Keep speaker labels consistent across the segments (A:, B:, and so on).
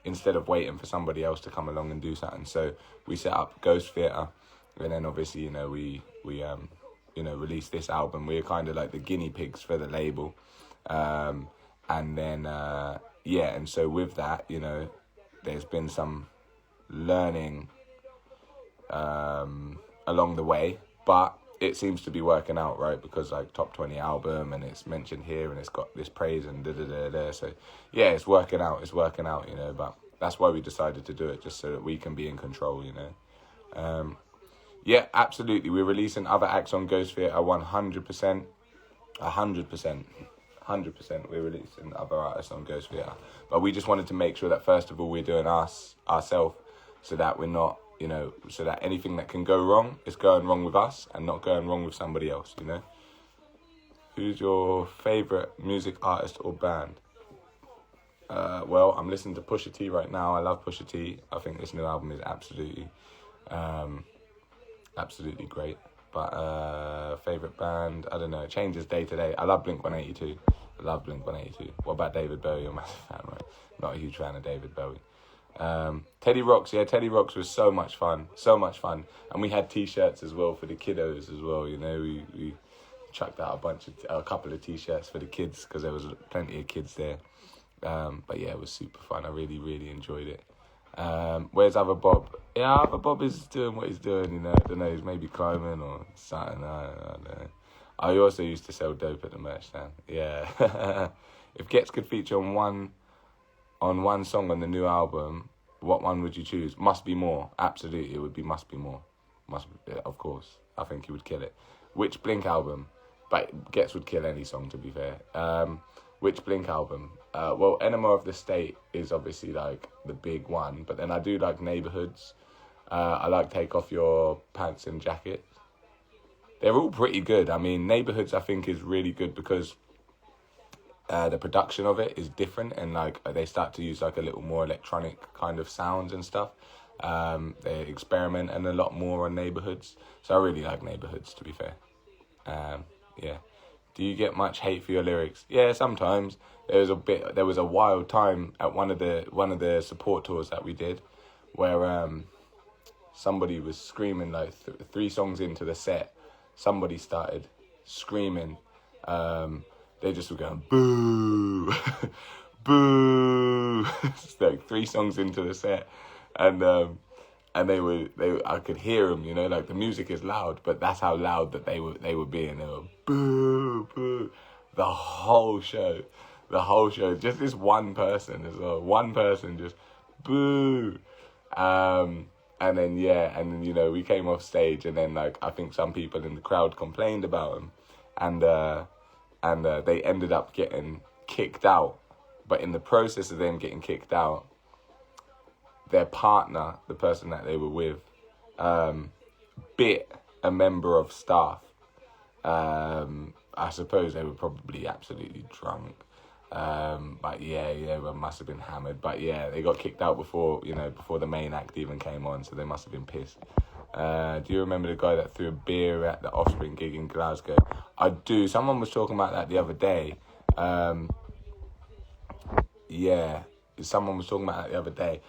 A: instead of waiting for somebody else to come along and do something. So we set up Ghost Theatre, and then obviously, we released this album. We were kind of like the guinea pigs for the label. And then, and so with that, there's been some learning along the way, but it seems to be working out, right? Because like top 20 album, and it's mentioned here, and it's got this praise and da-da-da-da. So yeah, it's working out, but that's why we decided to do it, just so that we can be in control, Yeah, absolutely. We're releasing other acts on Ghost Theatre 100%. 100% we're releasing other artists on Ghost Theatre. But we just wanted to make sure that, first of all, we're doing ourselves, so that we're not, so that anything that can go wrong is going wrong with us and not going wrong with somebody else, Who's your favourite music artist or band? Well, I'm listening to Pusha T right now. I love Pusha T. I think this new album is absolutely great. But favourite band, I don't know. It changes day to day. I love Blink-182. What about David Bowie? I'm a massive fan, right? Not a huge fan of David Bowie. Teddy Rocks, Teddy Rocks was so much fun. And we had T-shirts as well for the kiddos as well, We chucked out a couple of T-shirts for the kids, because there was plenty of kids there. But yeah, it was super fun. I really, really enjoyed it. Where's Other Bob? Yeah, Other Bob is doing what he's doing, I don't know, he's maybe climbing or something, I don't know. I also used to sell dope at the merch stand. Yeah. If Gets could feature on one song on the new album, what one would you choose? Must Be More. Absolutely, it would be Must Be More. Of course. I think he would kill it. Which Blink album? But Gets would kill any song, to be fair. Which Blink album? Well, Enema of the State is obviously like the big one, but then I do like Neighborhoods. I like Take Off Your Pants and Jacket. They're all pretty good. I mean, Neighborhoods I think is really good because the production of it is different, and like they start to use like a little more electronic kind of sounds and stuff. They experiment and a lot more on Neighborhoods. So I really like Neighborhoods, to be fair. Yeah. Do you get much hate for your lyrics? Yeah, sometimes. There was a wild time at one of the support tours that we did, where somebody was screaming like 3 songs into the set. Somebody started screaming. They just were going boo, boo. It's like 3 songs into the set, and I could hear them, like the music is loud, but that's how loud that they were being. They were boo, boo, the whole show, just this one person as well, just boo, and then we came off stage, and then like I think some people in the crowd complained about him, and they ended up getting kicked out, but in the process of them getting kicked out, their partner, the person that they were with, bit a member of staff. I suppose they were probably absolutely drunk. But yeah, they must have been hammered. But yeah, they got kicked out before the main act even came on, so they must have been pissed. Do you remember the guy that threw a beer at the Offspring gig in Glasgow? I do. Someone was talking about that the other day. Someone was talking about that the other day.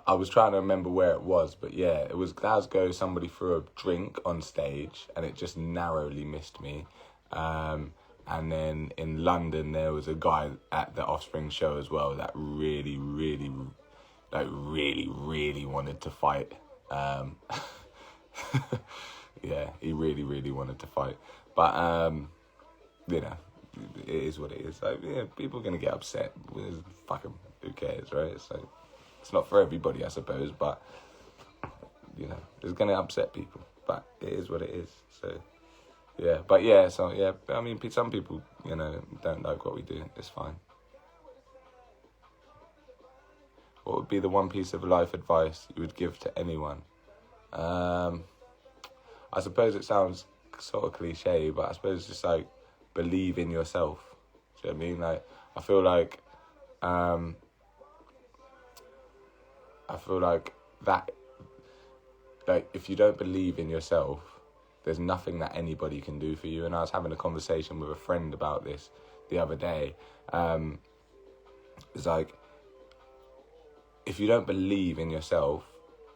A: I was trying to remember where it was, but yeah, it was Glasgow. Somebody threw a drink on stage, and it just narrowly missed me. And then in London, there was a guy at the Offspring show as well that really, really, really wanted to fight. Yeah, he really, really wanted to fight. But, it is what it is. Like, yeah, people are going to get upset. Fucking, who cares, right? It's like, it's not for everybody, I suppose, but, it's going to upset people. But it is what it is, so... Yeah, but yeah, so yeah, I mean, some people, don't like what we do. It's fine. What would be the one piece of life advice you would give to anyone? I suppose it sounds sort of cliche, but I suppose it's just like, believe in yourself. Do you know what I mean? Like, I feel like that, like, if you don't believe in yourself, there's nothing that anybody can do for you. And I was having a conversation with a friend about this the other day. It's like, if if you don't believe in yourself,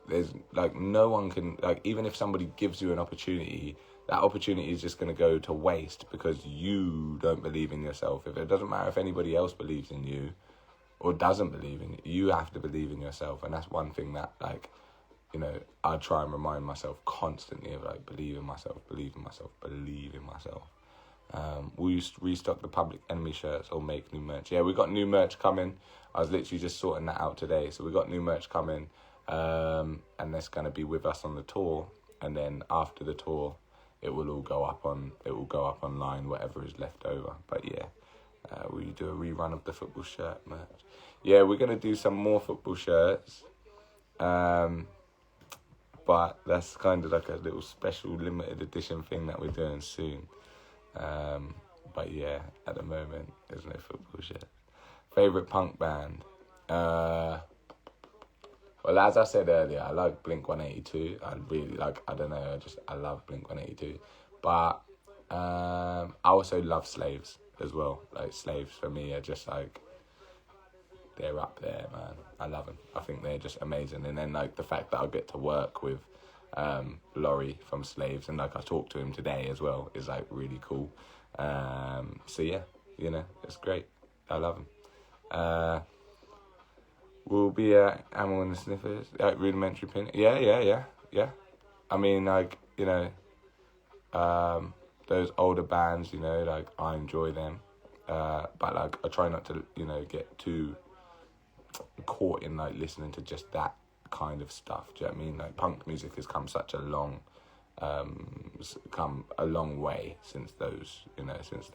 A: there's like no one can, like, even if somebody gives you an opportunity, that opportunity is just going to go to waste because you don't believe in yourself. If it doesn't matter if anybody else believes in you or doesn't believe in you, you have to believe in yourself. And that's one thing that, like, you know, I try and remind myself constantly of, like, believe in myself, believe in myself, believe in myself. Will you restock the Public Enemy shirts or make new merch? Yeah, we got new merch coming. I was literally just sorting that out today. So we got new merch coming, and that's going to be with us on the tour. And then after the tour, it will all go up online, whatever is left over. But yeah, we do a rerun of the football shirt merch. Yeah, we're going to do some more football shirts. But that's kind of like a little special limited edition thing that we're doing soon. But yeah, at the moment, there's no football shirt. Favourite punk band? Well, as I said earlier, I like Blink-182. I love Blink-182. But I also love Slaves as well. Like, Slaves for me are just like, they're up there, man. I love them. I think they're just amazing. And then, like, the fact that I get to work with Laurie from Slaves, and like I talked to him today as well, is like really cool. So yeah, you know, it's great. I love him. We'll be at Ammo and the Sniffers, like Rudimentary Pin. Yeah. I mean, like, you know, those older bands, you know, like, I enjoy them. But like, I try not to, you know, get too caught in like listening to just that kind of stuff. Do you know what I mean? Like, punk music has come a long way since those, you know, since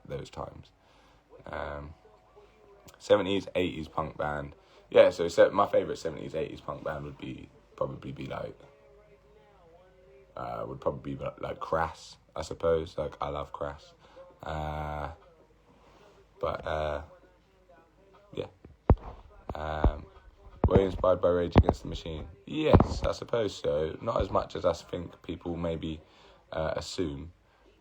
A: those times. 70s, 80s punk band. Yeah, so my favourite 70s, 80s punk band would probably be like Crass, I suppose. Like, I love Crass. Yeah. Were you inspired by Rage Against the Machine? Yes, I suppose so. Not as much as I think people maybe assume.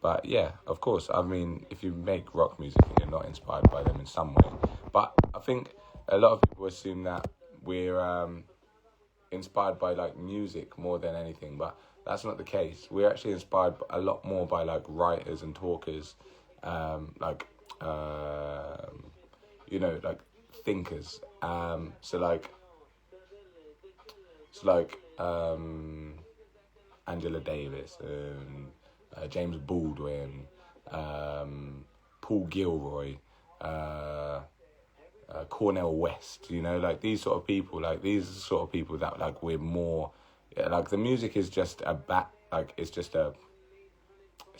A: But yeah, of course. I mean, if you make rock music and you're not inspired by them in some way. But I think a lot of people assume that we're inspired by like music more than anything. But that's not the case. We're actually inspired a lot more by like writers and talkers, you know, like thinkers. Angela Davis and James Baldwin, Paul Gilroy, Cornel West, you know, like these sort of people, like these are the sort of people that like we're more, like the music is just it's just a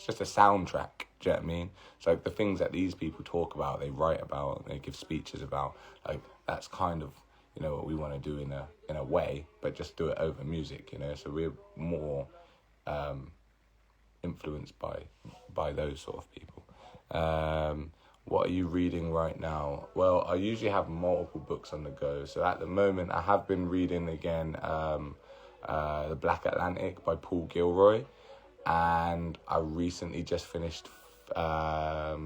A: soundtrack, do you know what I mean? So like the things that these people talk about, they write about, they give speeches about, like that's kind of, you know, what we want to do in a way, but just do it over music, you know. So we're more influenced by those sort of people. What are you reading right now? Well, I usually have multiple books on the go. So at the moment, I have been reading again The Black Atlantic by Paul Gilroy, and I recently just finished. What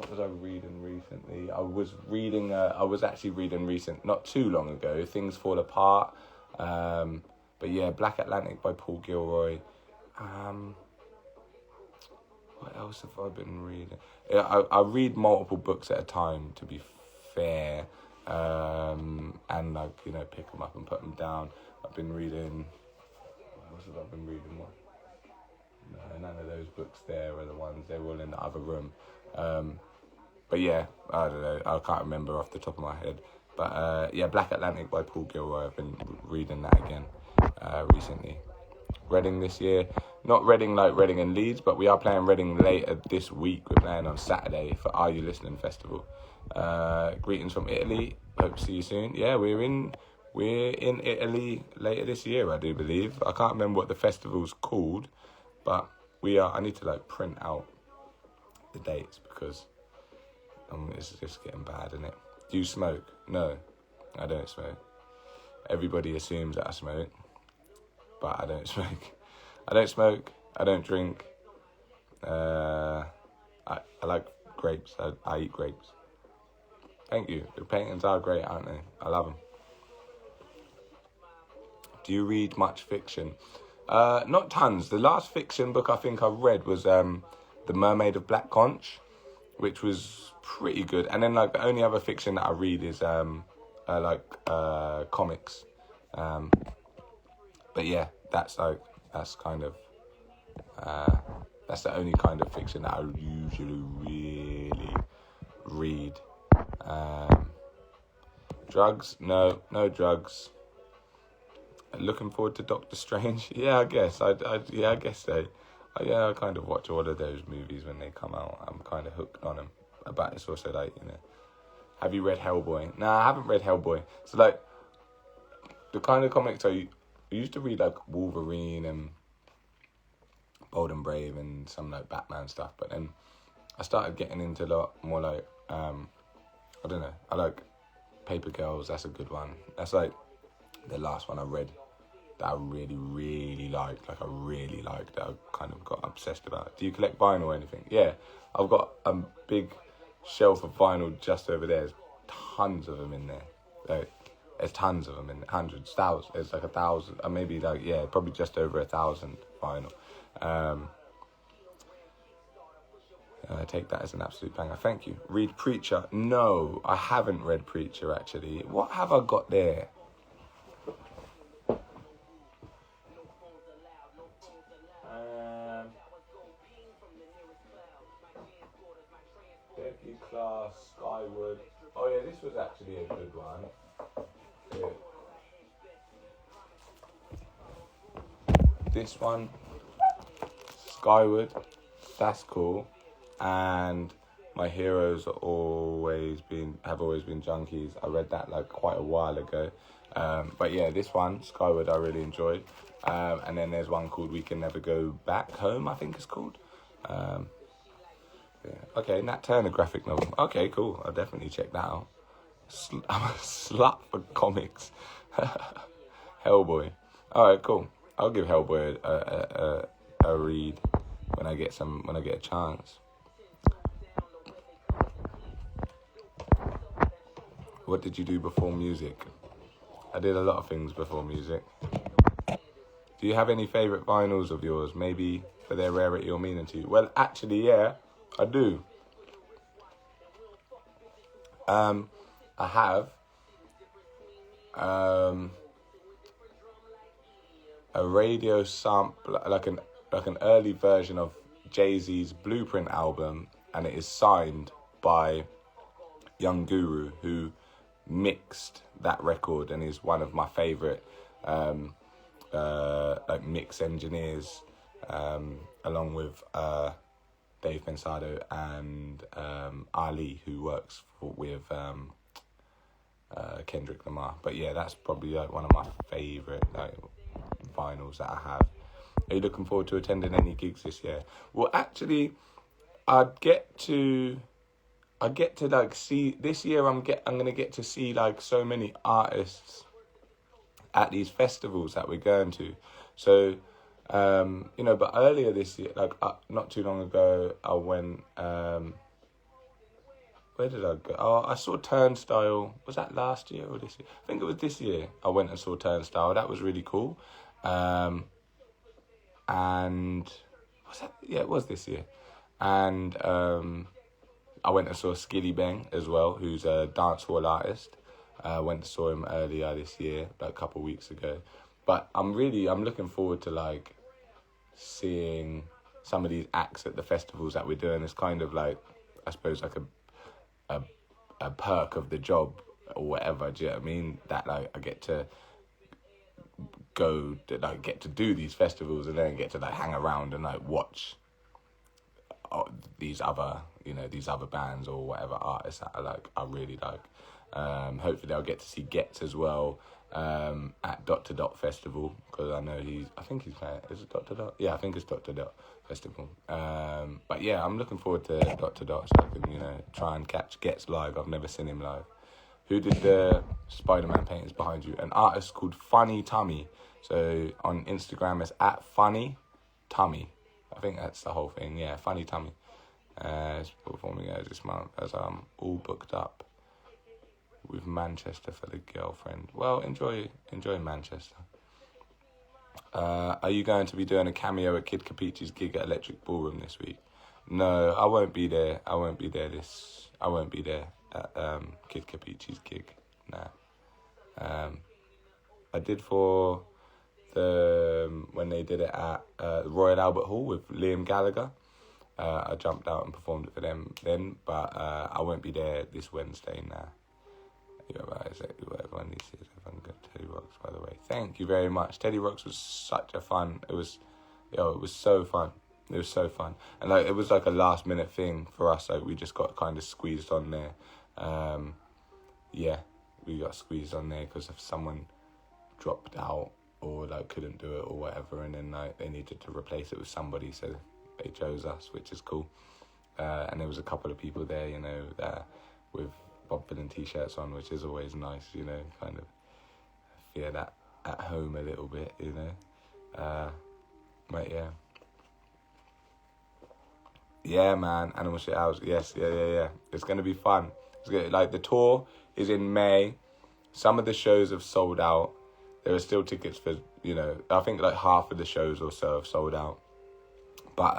A: was I reading recently? I was actually reading not too long ago, Things Fall Apart. But yeah, Black Atlantic by Paul Gilroy. What else have I been reading? I read multiple books at a time, to be fair. And like, you know, pick them up and put them down. I've been reading... What else have I been reading? No, none of those books there are the ones. They're all in the other room. But yeah, I don't know. I can't remember off the top of my head. But yeah, Black Atlantic by Paul Gilroy. I've been reading that again recently. Reading this year. Not Reading like Reading and Leeds, but we are playing Reading later this week. We're playing on Saturday for Are You Listening Festival. Greetings from Italy. Hope to see you soon. Yeah, we're in Italy later this year, I do believe. I can't remember what the festival's called, but we are. I need to like print out the dates because it's just getting bad, isn't it? Do you smoke? No, I don't smoke. Everybody assumes that I smoke, but I don't smoke. I don't smoke. I don't drink. I like grapes. I eat grapes. Thank you. The paintings are great, aren't they? I love them. Do you read much fiction? Not tons. The last fiction book I think I read was The Mermaid of Black Conch, which was pretty good. And then like the only other fiction that I read is comics. But yeah, that's the only kind of fiction that I usually really read. Drugs? No drugs. Looking forward to Doctor Strange? Yeah, I guess. I guess so. I kind of watch all of those movies when they come out. I'm kind of hooked on them. But it's also like, have you read Hellboy? Nah, I haven't read Hellboy. So like, the kind of comics I used to read like Wolverine and Bold and Brave and some like Batman stuff. But then I started getting into a lot more like, I don't know. I like Paper Girls. That's a good one. That's like the last one I read that I really, really liked. Like I really liked that I kind of got obsessed about. Do you collect vinyl or anything? Yeah, I've got a big shelf of vinyl just over there. There's tons of them in there. Like, there's tons of them in hundreds, thousands. There's like 1,000, or maybe probably just over 1,000 vinyl. Take that as an absolute banger. Thank you. Read Preacher? No, I haven't read Preacher actually. What have I got there? Becky Class, Skyward. Oh yeah, this was actually a good one. Yeah. This one, Skyward, that's cool. And My Heroes have always been Junkies. I read that like quite a while ago. But yeah, this one, Skyward, I really enjoyed. And then there's one called We Can Never Go Back Home, I think it's called. Yeah. Okay, Nat Turner graphic novel. Okay, cool. I'll definitely check that out. I'm a slut for comics. Hellboy. All right, cool. I'll give Hellboy a read when I get a chance. What did you do before music? I did a lot of things before music. Do you have any favourite vinyls of yours? Maybe for their rarity or meaning to you? Well, actually, yeah, I do. I have a radio sample, like an early version of Jay-Z's Blueprint album, and it is signed by Young Guru, who mixed that record and is one of my favourite mix engineers, along with Dave Pensado and Ali, who works with Kendrick Lamar. But yeah, that's probably like one of my favourite vinyls that I have. Are you looking forward to attending any gigs this year? Well, actually, I get to like see this year. I'm gonna get to see like so many artists at these festivals that we're going to. So, but earlier this year, like not too long ago, I went. Where did I go? Oh, I saw Turnstile. Was that last year or this year? I think it was this year. I went and saw Turnstile. That was really cool. And was that? Yeah, it was this year. And I went and saw Skilly Bang as well, who's a dancehall artist. Went and saw him earlier this year, like a couple of weeks ago. But I'm looking forward to like seeing some of these acts at the festivals that we're doing. It's kind of like, I suppose, like a perk of the job or whatever. Do you know what I mean? That like I get to go to like get to do these festivals and then get to like hang around and like watch these other bands or whatever artists that I really like. Hopefully I'll get to see Getz as well at Dot Festival, because I think he's playing. Is it Dot? Yeah, I think it's Dot Festival. But yeah, I'm looking forward to Dot so I can try and catch Getz live. I've never seen him live. Who did the Spider-Man paintings behind you? An artist called Funny Tummy. So on Instagram it's at Funny Tummy. I think that's the whole thing. Yeah, Funny Tummy. It's performing this month as I'm all booked up. with Manchester for the girlfriend. Well, enjoy Manchester. Are you going to be doing a cameo at Kid Capichi's gig at Electric Ballroom this week? No, I won't be there. I won't be there at Kid Capichi's gig. Nah. I did for when they did it at Royal Albert Hall with Liam Gallagher. I jumped out and performed it for them then, but I won't be there this Wednesday now. You're right, exactly what everyone needs to do. Everyone got Teddy Rocks, by the way. Thank you very much. Teddy Rocks was such a fun. It was so fun. It was so fun, and like it was like a last minute thing for us. Like we just got kind of squeezed on there. We got squeezed on there because if someone dropped out or like couldn't do it or whatever, and then like they needed to replace it with somebody, so they chose us, which is cool. And there was a couple of people there, you know, with Bob Dylan t-shirts on, which is always nice, you know, kind of feel that at home a little bit, you know. But yeah, man, Animal Shit House, yes, yeah. It's gonna be fun. Like the tour is in May. Some of the shows have sold out. There are still tickets for, you know, I think like half of the shows or so have sold out. But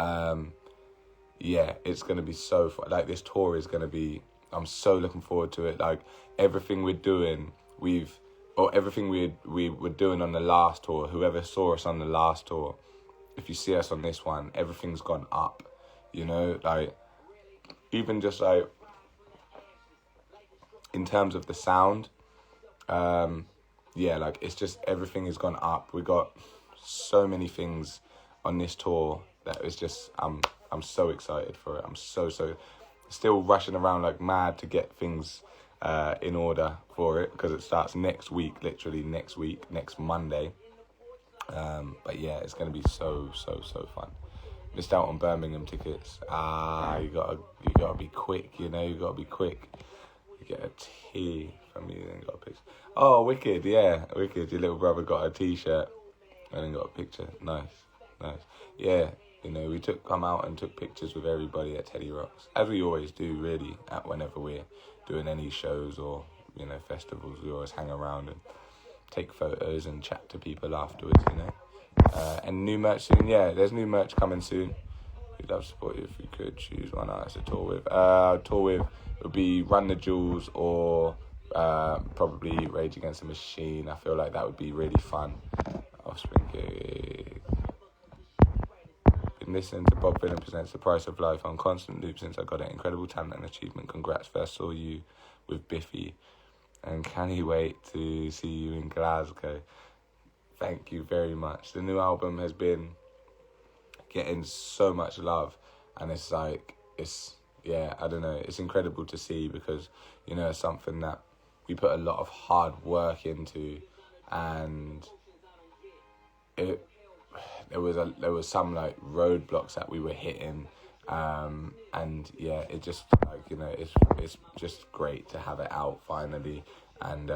A: it's gonna be so fun. Like this tour is gonna be. I'm so looking forward to it. Like everything we're doing, everything we were doing on the last tour. Whoever saw us on the last tour, if you see us on this one, everything's gone up. You know, like even just like in terms of the sound, like it's just everything has gone up. We got so many things on this tour that it's just I'm so excited for it. I'm so still rushing around like mad to get things in order for it because it starts next week, literally next Monday. But yeah, it's gonna be so fun. Missed out on Birmingham tickets. You gotta be quick, you know. You gotta be quick. You get a tea from you, then got a picture. Oh, wicked, yeah, wicked. Your little brother got a t-shirt and then got a picture. Nice. Yeah, you know, we come out and took pictures with everybody at Teddy Rocks, as we always do, really. Whenever we're doing any shows or, you know, festivals, we always hang around and take photos and chat to people afterwards, you know. And new merch soon, yeah. There's new merch coming soon. We'd love to support you if you could choose one artist to tour with. It would be Run the Jewels or probably Rage Against the Machine. I feel like that would be really fun. Offspring gig. Been listening to Bob Dylan presents The Price of Life on constant loop since I got it. Incredible talent and achievement. Congrats. First saw you with Biffy, and can he wait to see you in Glasgow. Thank you very much. The new album has been getting so much love, and it's like, I don't know, it's incredible to see because, you know, it's something that we put a lot of hard work into, and there was some like roadblocks that we were hitting, and yeah, it just like, you know, it's just great to have it out finally, and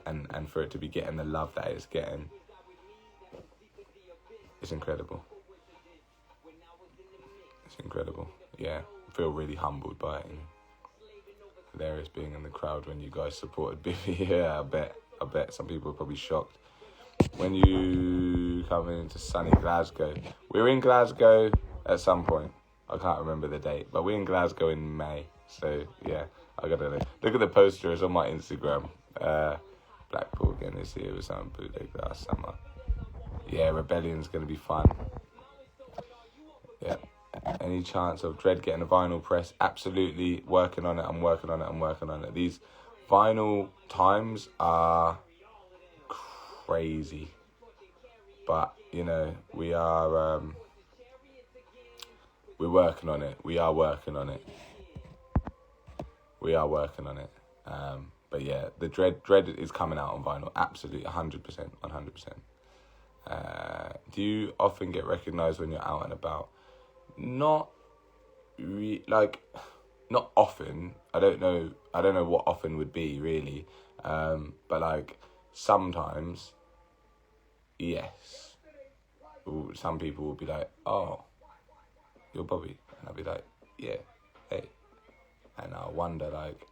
A: and for it to be getting the love that it's getting, it's incredible. It's incredible. Yeah, I feel really humbled by it. You know? Hilarious being in the crowd when you guys supported Biffy. Yeah, I bet some people are probably shocked. When you come into sunny Glasgow, we're in Glasgow at some point. I can't remember the date, but we're in Glasgow in May. So yeah, I gotta look at the poster. It's on my Instagram. Blackpool again this year with some bootleg last summer. Yeah, Rebellion's gonna be fun. Yeah. Any chance of Dread getting a vinyl press? Absolutely. Working on it. I'm working on it. These vinyl times are crazy, but you know, we're working on it. We are working on it. But yeah, the Dread is coming out on vinyl. Absolutely, 100%. Do you often get recognised when you're out and about? Not often. I don't know what often would be really. But like sometimes, yes. Some people will be like, "Oh, you're Bobby," and I'll be like, "Yeah, hey," and I wonder like,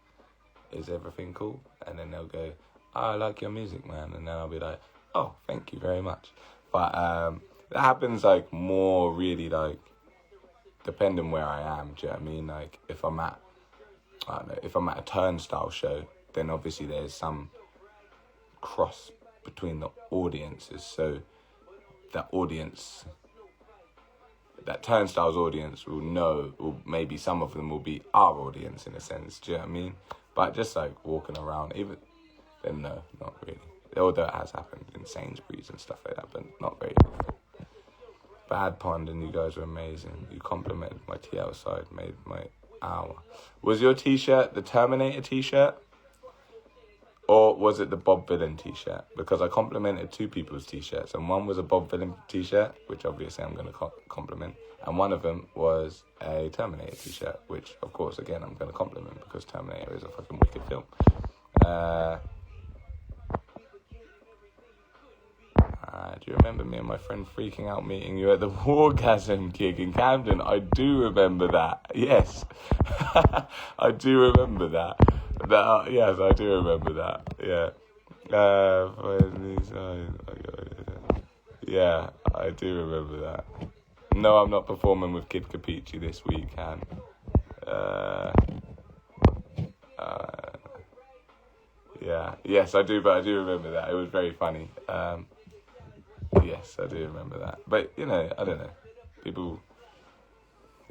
A: is everything cool? And then they'll go, I like your music, man. And then I'll be like, oh, thank you very much. But that happens like more really like depending where I am. Do you know what I mean? Like if I'm at, I don't know, if I'm at a Turnstile show, then obviously there's some cross between the audiences. So that Turnstile's audience will know, or maybe some of them will be our audience in a sense. Do you know what I mean? But just like walking around, even then, no, not really. Although it has happened in Sainsbury's and stuff like that, but not very often. Bad pond, and you guys were amazing. You complimented my tea outside, made my hour. Was your t-shirt the Terminator t-shirt? Or was it the Bob Vylan t-shirt? Because I complimented two people's t-shirts, and one was a Bob Vylan t-shirt, which obviously I'm going to compliment, and one of them was a Terminator t-shirt, which, of course, again, I'm going to compliment because Terminator is a fucking wicked film. Do you remember me and my friend freaking out meeting you at the Wargasm gig in Camden? I do remember that. Yes. I do remember that. Yes, I do remember that. Yeah. Yeah, I do remember that. No, I'm not performing with Kid Capici this weekend. Yeah. Yes, I do, but I do remember that. It was very funny. Yes, I do remember that. But, you know, I don't know. People,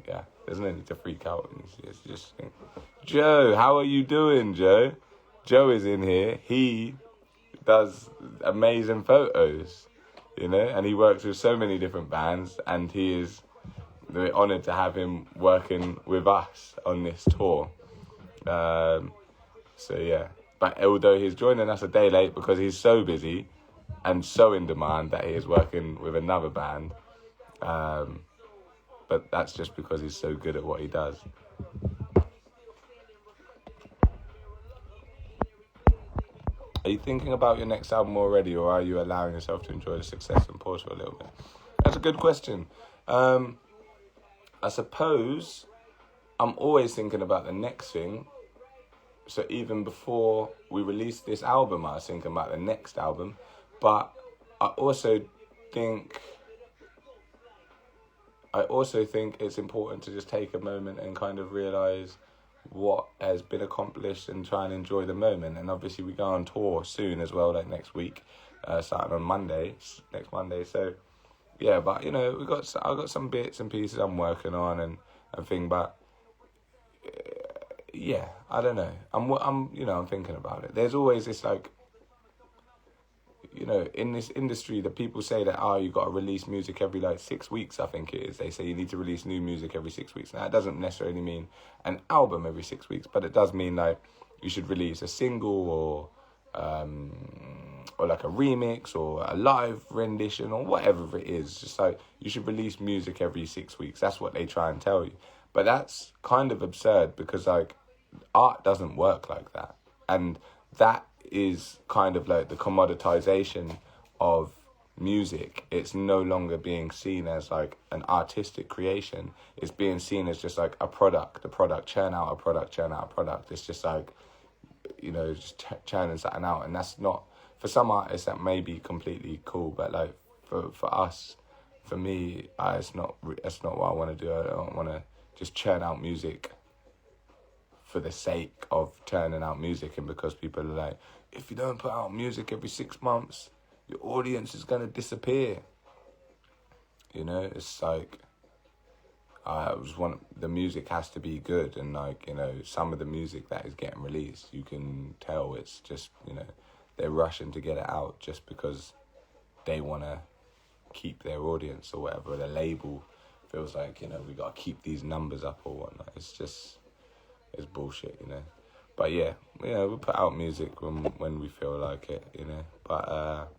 A: yeah, there's no need to freak out. It's just think. Joe, how are you doing, Joe? Joe is in here. He does amazing photos, you know, and he works with so many different bands, and we're honoured to have him working with us on this tour. So, yeah. But although he's joining us a day late because he's so busy and so in demand that he is working with another band. But that's just because he's so good at what he does. Are you thinking about your next album already, or are you allowing yourself to enjoy the success and pause for a little bit? That's a good question. I suppose I'm always thinking about the next thing. So even before we released this album, I was thinking about the next album. But I also think it's important to just take a moment and kind of realise what has been accomplished and try and enjoy the moment. And obviously we go on tour soon as well, like next week, starting on next Monday. So yeah, but you know, I've got some bits and pieces I'm working on and thing, but yeah, I don't know. I'm thinking about it. There's always this like, you know, in this industry that people say that, you've got to release music every, 6 weeks, I think it is. They say you need to release new music every 6 weeks. Now, that doesn't necessarily mean an album every 6 weeks, but it does mean, you should release a single or like a remix or a live rendition or whatever it is. Just you should release music every 6 weeks. That's what they try and tell you. But that's kind of absurd because, art doesn't work like that. And that is kind of like the commoditization of music. It's no longer being seen as an artistic creation. It's being seen as just a product. Churn out a product. It's just just churning something out. And that's not, for some artists that may be completely cool, but for us, for me, that's not what I want to do. I don't want to just churn out music for the sake of churning out music, and because people are like, if you don't put out music every 6 months, your audience is going to disappear. You know, it's the music has to be good, and some of the music that is getting released, you can tell it's just, they're rushing to get it out just because they want to keep their audience or whatever. The label feels like, we got to keep these numbers up or whatnot. It's bullshit, But yeah, we put out music when we feel like it, But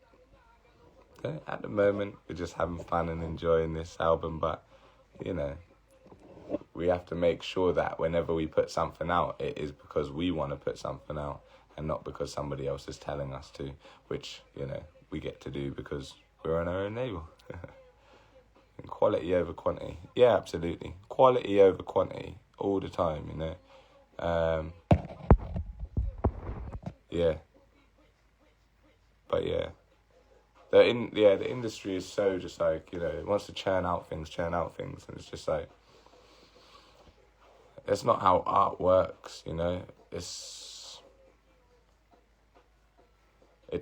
A: at the moment, we're just having fun and enjoying this album. But, we have to make sure that whenever we put something out, it is because we want to put something out and not because somebody else is telling us to, which, we get to do because we're on our own label. And quality over quantity. Yeah, absolutely. Quality over quantity all the time, Yeah. But yeah. The industry is so just like, it wants to churn out things, and it's just like, it's not how art works, it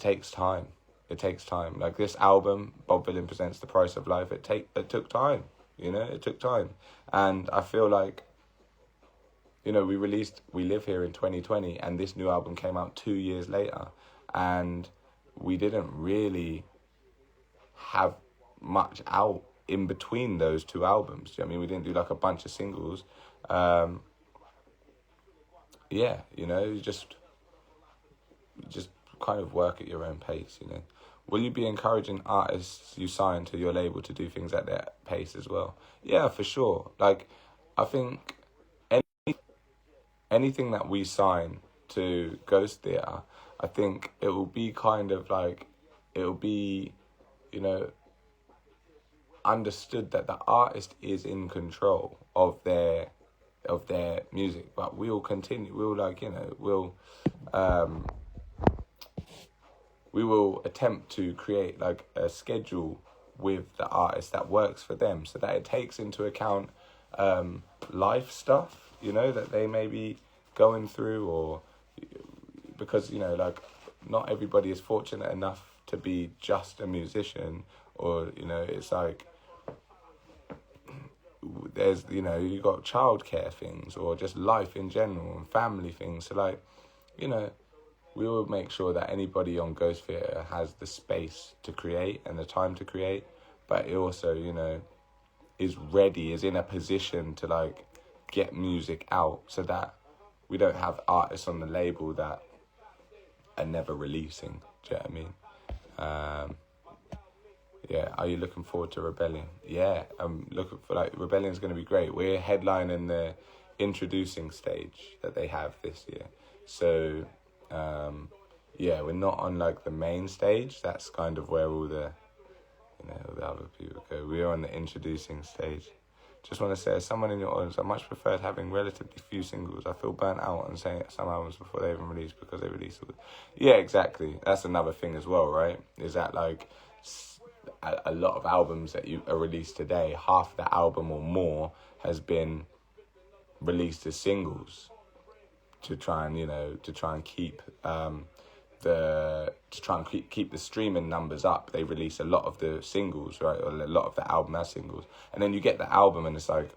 A: takes time. It takes time. Like this album, Bob Vylan Presents The Price of Life, it took time, it took time. And I feel like, we live here in 2020, and this new album came out 2 years later, and we didn't really have much out in between those two albums. I mean, we didn't do like a bunch of singles. You just kind of work at your own pace, Will you be encouraging artists you sign to your label to do things at their pace as well? Yeah, for sure. Like, I think anything that we sign to Ghost Theatre, I think it will be kind of like, it'll be, understood that the artist is in control of their music, but we'll continue. We will attempt to create like a schedule with the artist that works for them, so that it takes into account life stuff, that they may be going through, or because not everybody is fortunate enough to be just a musician, or it's like there's you got childcare things, or just life in general and family things. So like we will make sure that anybody on Ghost Theatre has the space to create and the time to create, but it also is in a position to like get music out, so that we don't have artists on the label that are never releasing. Do you know what I mean? Yeah, are you looking forward to Rebellion? Yeah, I'm looking for, Rebellion's going to be great. We're headlining the introducing stage that they have this year. So, we're not on, the main stage. That's kind of where all the, the other people go. We're on the introducing stage. Just want to say, as someone in your audience, I much preferred having relatively few singles. I feel burnt out on saying some albums before they even release, because they release all. Yeah, exactly. That's another thing as well, right? Is that a lot of albums that are released today, half the album or more has been released as singles to try and keep keep the streaming numbers up. They release a lot of the singles, right, or a lot of the album as singles, and then you get the album and it's like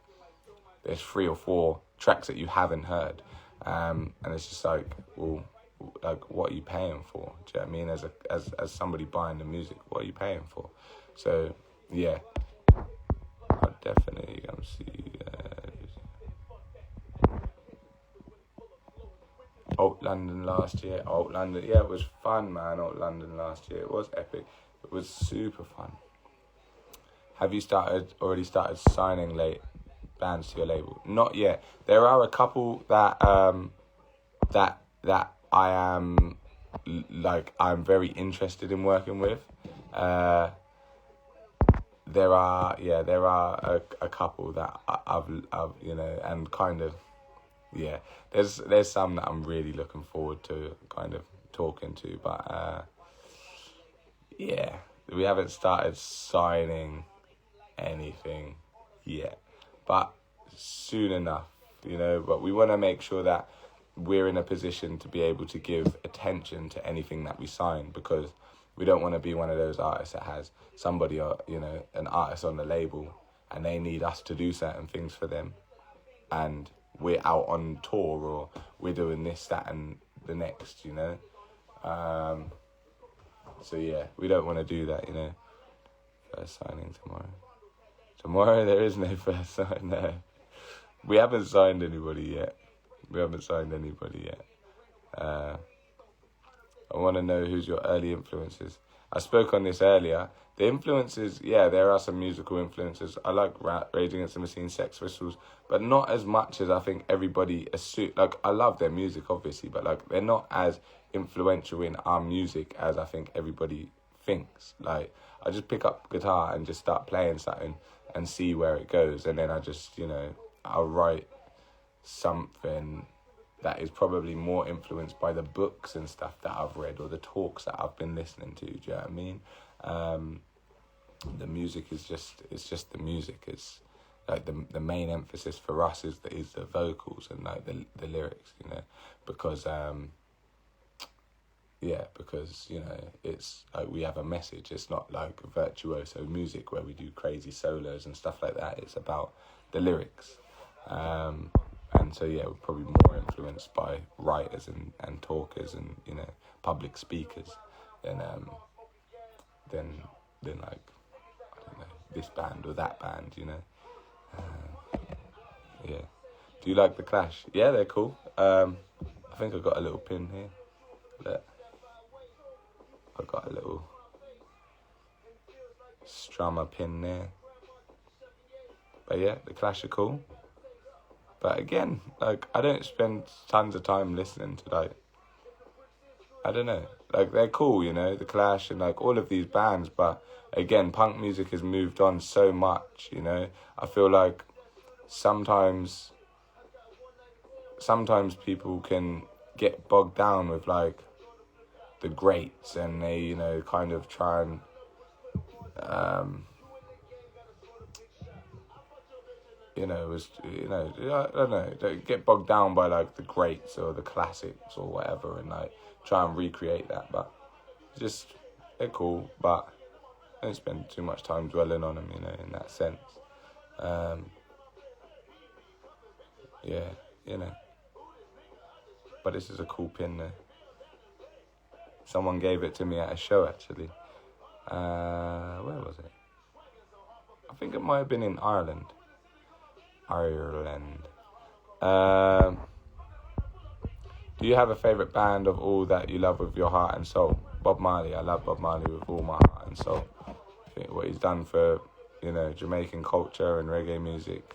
A: there's 3 or 4 tracks that you haven't heard, and it's just like, well, what are you paying for? Do you know what I mean? As somebody buying the music, what are you paying for? So yeah, I'll definitely come see you guys. Alt London last year. Alt London, yeah, it was fun, man. Alt London last year, it was epic. It was super fun. Have you already started signing bands to your label? Not yet. There are a couple that that I am I'm very interested in working with. There are a couple that I've and kind of, yeah, there's some that I'm really looking forward to kind of talking to, but yeah, we haven't started signing anything yet, but soon enough, but we want to make sure that we're in a position to be able to give attention to anything that we sign, because we don't want to be one of those artists that has somebody, an artist on the label, and they need us to do certain things for them, and we're out on tour, or we're doing this, that, and the next, So yeah, we don't want to do that, First signing tomorrow. Tomorrow there is no first sign, no. We haven't signed anybody yet. I want to know who's your early influences. I spoke on this earlier. The influences, yeah, there are some musical influences. I like Rage Against the Machine, Sex Pistols, but not as much as I think everybody assumes. I love their music, obviously, but they're not as influential in our music as I think everybody thinks. I just pick up guitar and just start playing something and see where it goes, and then I just, I'll write something that is probably more influenced by the books and stuff that I've read or the talks that I've been listening to. Do you know what I mean? The music is just the music. It's like the main emphasis for us is the vocals and like the lyrics, you know, because because you know it's like we have a message. It's not like virtuoso music where we do crazy solos and stuff like that. It's about the lyrics, and so we're probably more influenced by writers and talkers and, you know, public speakers than like, I don't know, this band or that band, you know. Do you like The Clash? Yeah, they're cool. I think I've got a little pin here. Look. I've got a little strummer pin there. But yeah, The Clash are cool. But again, like, I don't spend tons of time listening to, like, I don't know. Like, they're cool, you know, The Clash and, like, all of these bands. But again, punk music has moved on so much, you know. I feel like sometimes people can get bogged down with, like, the greats, and they, you know, kind of try and I don't know, don't get bogged down by like the greats or the classics or whatever and like try and recreate that. But just, they're cool, but I don't spend too much time dwelling on them, you know, in that sense. You know. But this is a cool pin there. Someone gave it to me at a show, actually. Where was it? I think it might have been in Ireland. Do you have a favourite band of all that you love with your heart and soul? Bob Marley. I love Bob Marley with all my heart and soul. I think what he's done for, you know, Jamaican culture and reggae music,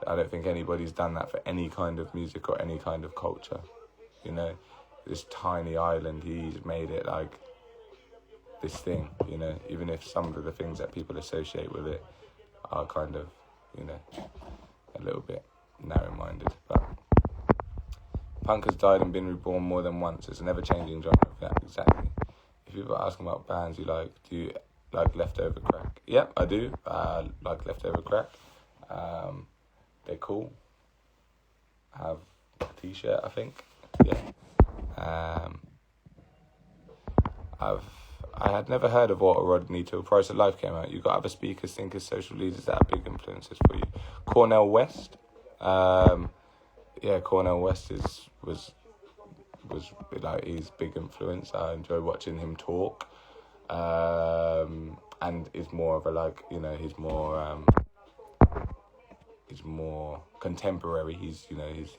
A: I don't think anybody's done that for any kind of music or any kind of culture. You know, this tiny island, he's made it like this thing, you know, even if some of the things that people associate with it are kind of, you know, a little bit narrow-minded. But punk has died and been reborn more than once. It's an ever-changing genre. Yeah, exactly. If people are asking about bands you like, do you like Leftover Crack? Yep, I do. I like Leftover Crack. They're cool. I have a t-shirt, I think. Yeah. I had never heard of Walter Rodney till Price of Life came out. You got other speakers, thinkers, social leaders that are big influences for you. Cornel West. Cornel West was like his big influence. I enjoy watching him talk. And is more of a, like, you know, he's more contemporary. He's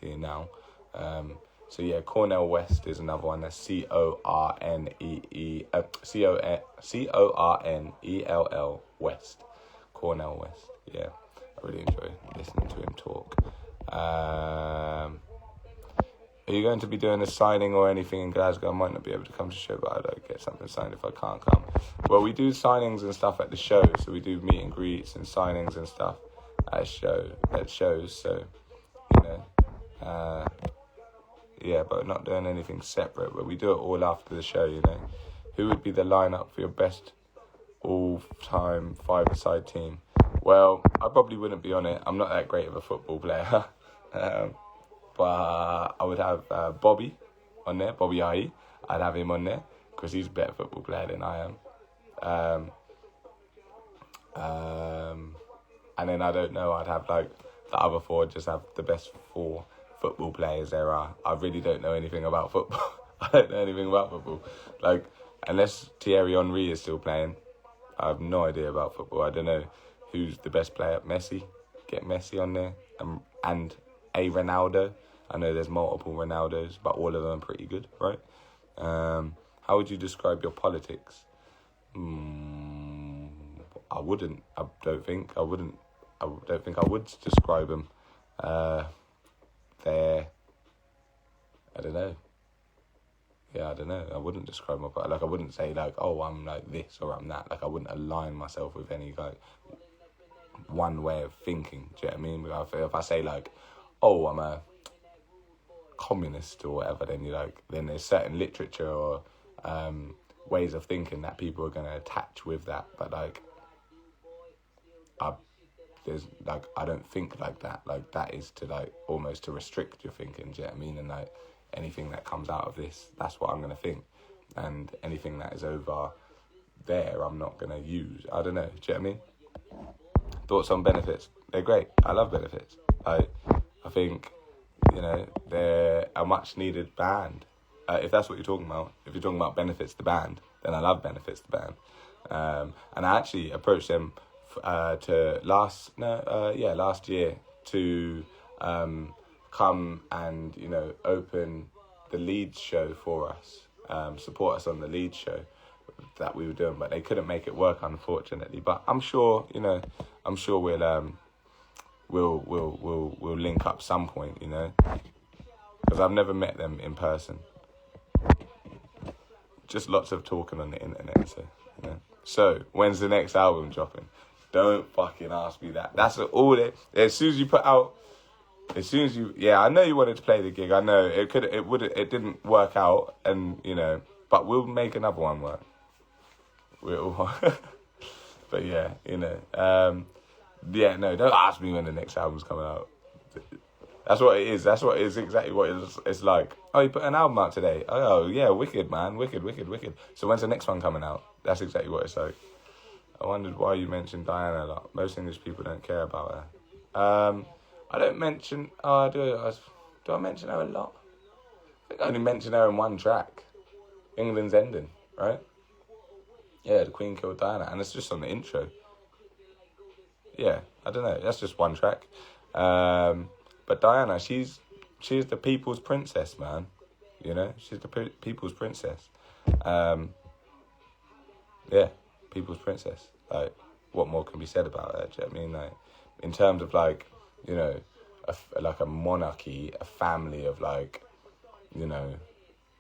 A: here now. Cornel West is another one. That's Cornel West. Cornel West. Yeah, I really enjoy listening to him talk. Are you going to be doing a signing or anything in Glasgow? I might not be able to come to the show, but I'd like to get something signed if I can't come. Well, we do signings and stuff at the show, so we do meet and greets and signings and stuff at shows. So, you know, but not doing anything separate. But we do it all after the show, you know. Who would be the lineup for your best all-time five-a-side team? Well, I probably wouldn't be on it. I'm not that great of a football player. But I would have Bobby on there, Bobby Aye. I'd have him on there because he's a better football player than I am. And then I don't know, I'd have like the other four, just have the best four football players there are. I really don't know anything about football. I don't know anything about football. Like, unless Thierry Henry is still playing, I have no idea about football. I don't know who's the best player. Messi, get Messi on there, and a Ronaldo. I know there's multiple Ronaldos, but all of them are pretty good, right? How would you describe your politics? I wouldn't. I don't think I would describe them. They're, I don't know. Yeah, I don't know. I wouldn't describe my politics. Like, I wouldn't say like, oh, I'm like this or I'm that. Like, I wouldn't align myself with any like one way of thinking. Do you know what I mean? If I say like, oh, I'm a communist or whatever, then there's certain literature or ways of thinking that people are going to attach with that. But I don't think like that. Like, that is to almost to restrict your thinking. Do you know what I mean? And anything that comes out of this, that's what I'm going to think. And anything that is over there, I'm not going to use. I don't know. Do you know what I mean? Thoughts on benefits? They're great. I love benefits. I think, they're a much needed band. If that's what you're talking about, if you're talking about benefits, the band, then I love benefits, the band. And I actually approached them last year to come and, open the Leeds show for us, support us on the Leeds show that we were doing, but they couldn't make it work, unfortunately. But I'm sure we'll link up some point, because I've never met them in person. Just lots of talking on the internet, So, when's the next album dropping? Don't fucking ask me that. That's all it. As soon as you put out, I know you wanted to play the gig. I know it didn't work out, and but we'll make another one work. But yeah, no, don't ask me when the next album's coming out. That's what it is. That's what it is. Exactly what it's like. Oh, you put an album out today. Oh, yeah, wicked, man. Wicked. So when's the next one coming out? That's exactly what it's like. I wondered why you mentioned Diana a lot. Most English people don't care about her. I don't mention... Oh, do I mention her a lot? I think I only mention her in one track. England's Ending, right? Yeah, the Queen killed Diana. And it's just on the intro. Yeah, I don't know. That's just one track. But Diana, she's the people's princess, man. She's the people's princess. Yeah, people's princess. Like, what more can be said about her? Do you know what I mean? Like, in terms of a monarchy, a family of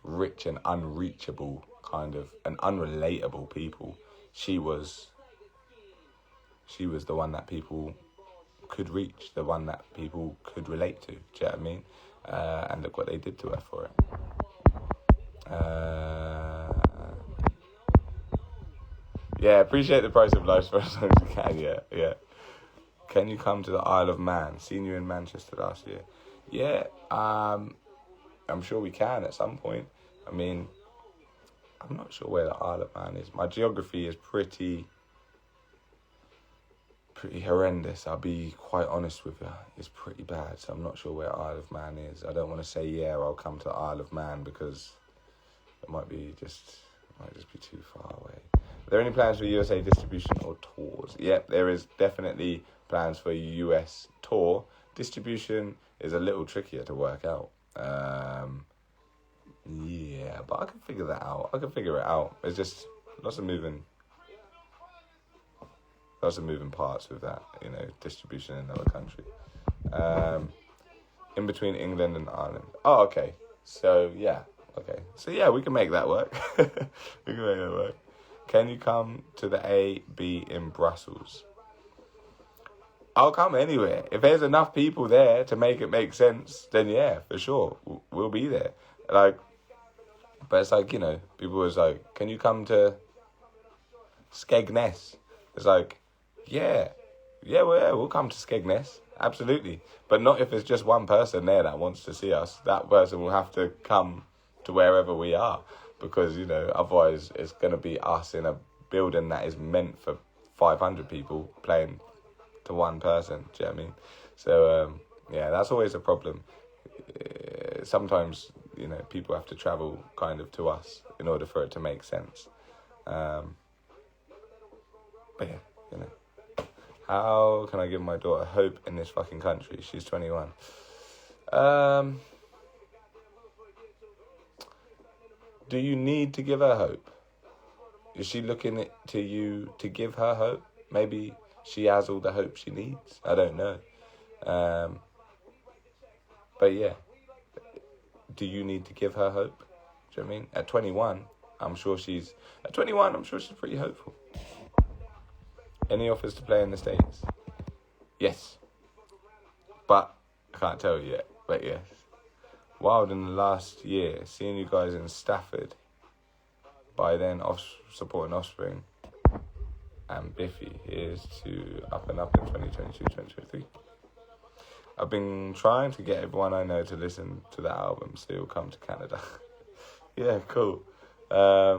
A: rich and unreachable kind of and unrelatable people. She was the one that people could reach, the one that people could relate to. Do you know what I mean? And look what they did to her for it. Yeah, appreciate the price of life for as long as you can. Yeah. Can you come to the Isle of Man? Seen you in Manchester last year. Yeah, I'm sure we can at some point. I mean, I'm not sure where the Isle of Man is. My geography is pretty horrendous. I'll be quite honest with you. It's pretty bad, so I'm not sure where Isle of Man is. I don't want to say, I'll come to the Isle of Man, because it might just be too far away. Are there any plans for USA distribution or tours? Yep, there is definitely plans for a US tour. Distribution is a little trickier to work out. Yeah, but I can figure that out. I can figure it out. There's just lots of moving parts with that, distribution in another country. In between England and Ireland. Oh, okay. So, yeah. Okay. So, yeah, we can make that work. Can you come to the AB in Brussels? I'll come anywhere. If there's enough people there to make it make sense, then yeah, for sure. We'll be there. But it's people was like, can you come to Skegness? It's like, we'll come to Skegness. Absolutely. But not if it's just one person there that wants to see us. That person will have to come to wherever we are. Because, otherwise it's going to be us in a building that is meant for 500 people playing to one person. Do you know what I mean? So, that's always a problem. Sometimes, people have to travel kind of to us in order for it to make sense. But yeah, how can I give my daughter hope in this fucking country? She's 21. Do you need to give her hope? Is she looking to you to give her hope? Maybe she has all the hope she needs. I don't know. But yeah. Do you need to give her hope? Do you know what I mean? At 21, I'm sure she's pretty hopeful. Any offers to play in the States? Yes. But I can't tell you yet. But yes. wild in the last year, seeing you guys in Stafford. By then, supporting Offspring and Biffy. Here's to Up and Up in 2022, 2023. I've been trying to get everyone I know to listen to the album, so you'll come to Canada. Yeah, cool. Yeah.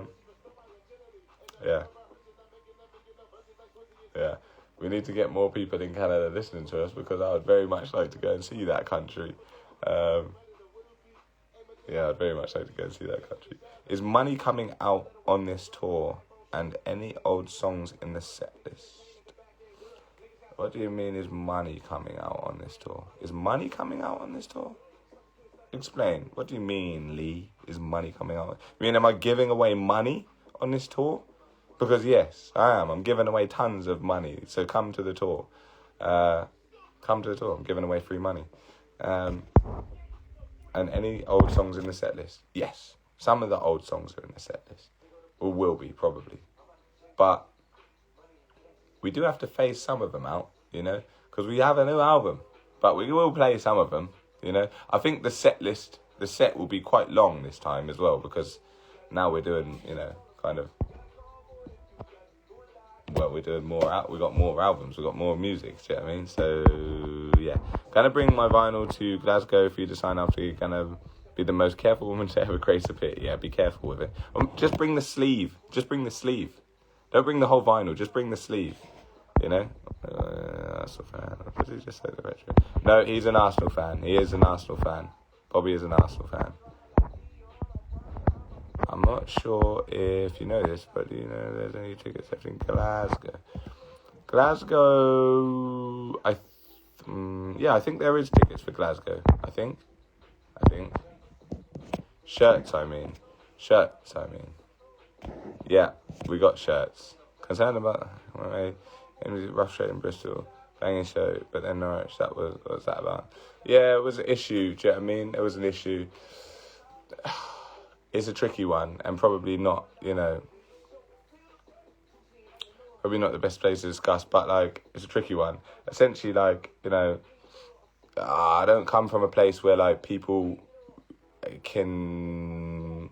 A: We need to get more people in Canada listening to us, because I would very much like to go and see that country. I'd very much like to go and see that country. Is Money coming out on this tour, and any old songs in the set list? What do you mean, is Money coming out on this tour? Is Money coming out on this tour? Explain. What do you mean, Lee? Is Money coming out? You mean, am I giving away money on this tour? Because yes, I am. I'm giving away tons of money. So come to the tour. Come to the tour. I'm giving away free money. And any old songs in the set list? Yes. Some of the old songs are in the set list. Or will be, probably. But we do have to phase some of them out, you know, because we have a new album. But we will play some of them, you know. I think the set will be quite long this time as well, because now we're doing, you know, kind of, well, we're doing more out. We got more albums. We got more music. Do you know what I mean? So yeah, gonna bring my vinyl to Glasgow for you to sign up to. You're gonna be the most careful woman to ever grace a pit. Yeah, be careful with it. Just bring the sleeve. Just bring the sleeve. Don't bring the whole vinyl. Just bring the sleeve. You know? Arsenal fan. What did he just say? The retro? No, he's an Arsenal fan. He is an Arsenal fan. Bobby is an Arsenal fan. I'm not sure if you know this, but you know there's any tickets left in Glasgow. Glasgow, I think there is tickets for Glasgow. I think. Shirts, I mean. Yeah, we got shirts. Concerned about rough trade in Bristol, banging show, but then Norwich, what was that about? Yeah, it was an issue, do you know what I mean? It was an issue. It's a tricky one, and probably not, you know, probably not the best place to discuss, but, like, it's a tricky one. Essentially, like, you know, I don't come from a place where, like, people can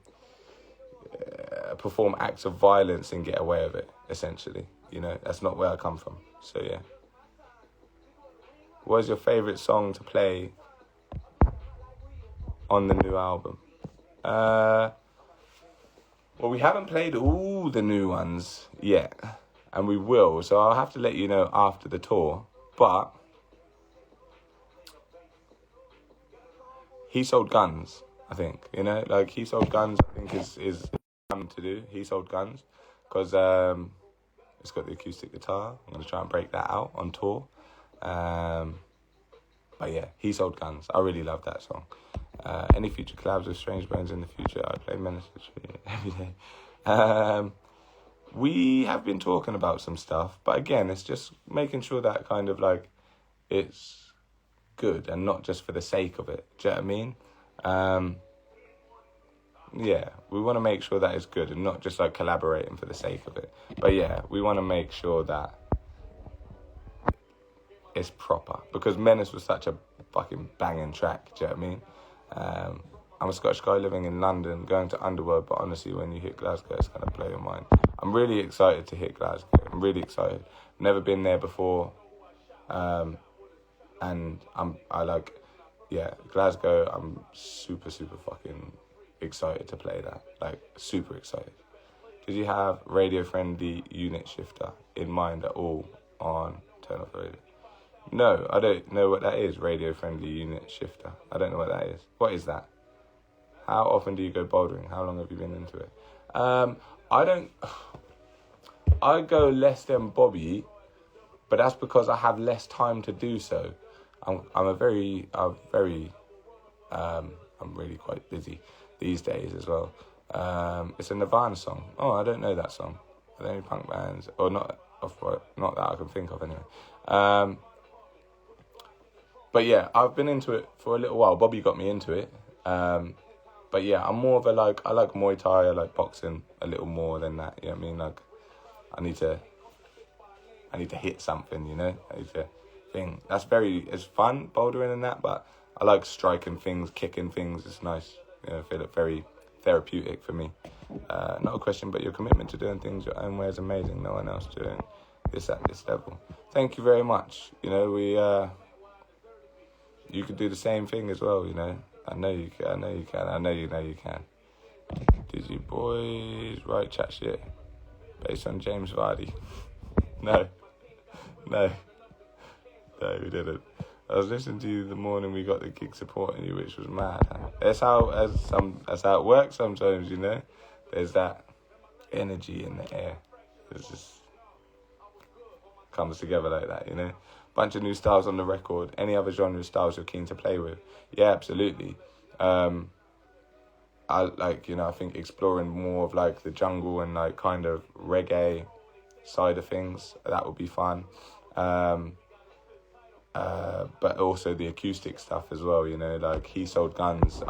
A: perform acts of violence and get away with it, essentially. You know, that's not where I come from. So, yeah. What is your favourite song to play on the new album? Well, we haven't played all the new ones yet, and we will, so I'll have to let you know after the tour. But He Sold Guns, I think, you know, like He Sold Guns, I think is fun to do. He Sold Guns, because it's got the acoustic guitar. I'm going to try and break that out on tour. But yeah, He Sold Guns. I really love that song. Any future collabs with Strange Bones in the future? I play Menace every day. We have been talking about some stuff, but again, it's just making sure that kind of like it's good and not just for the sake of it. Do you know what I mean? Yeah, we want to make sure that it's good and not just like collaborating for the sake of it. But yeah, we want to make sure that it's proper, because Menace was such a fucking banging track. Do you know what I mean? I'm a Scottish guy living in London, going to Underworld, but honestly, when you hit Glasgow, it's going to blow your mind. I'm really excited to hit Glasgow. I'm really excited. Never been there before, and Glasgow. I'm super fucking excited to play that. Like, super excited. Did you have radio-friendly unit shifter in mind at all on Turn Off the Radio? No, I don't know what that is, radio-friendly unit shifter. I don't know what that is. What is that? How often do you go bouldering? How long have you been into it? I go less than Bobby, but that's because I have less time to do so. I'm really quite busy these days as well. It's a Nirvana song. Oh, I don't know that song. Are there any punk bands? Or not that I can think of anyway. But yeah, I've been into it for a little while. Bobby got me into it. But yeah, I'm more of a I like Muay Thai, I like boxing a little more than that. You know what I mean? Like, I need to hit something, you know? I need to think. It's fun, bouldering and that, but I like striking things, kicking things. It's nice. You know, I feel it very therapeutic for me. Not a question, but your commitment to doing things your own way is amazing. No one else doing this at this level. Thank you very much. You know, you could do the same thing as well. You know, I know you can. I know you can. I know you can. Did you boys write chat shit based on James Vardy? No, we didn't. I was listening to you the morning we got the gig supporting you, which was mad. That's how it works sometimes, you know. There's that energy in the air. It just comes together like that, you know. Bunch of new styles on the record. Any other genre styles you're keen to play with? Yeah, absolutely. I think exploring more of like the jungle and like kind of reggae side of things, that would be fun. But also the acoustic stuff as well, you know, like He Sold Guns,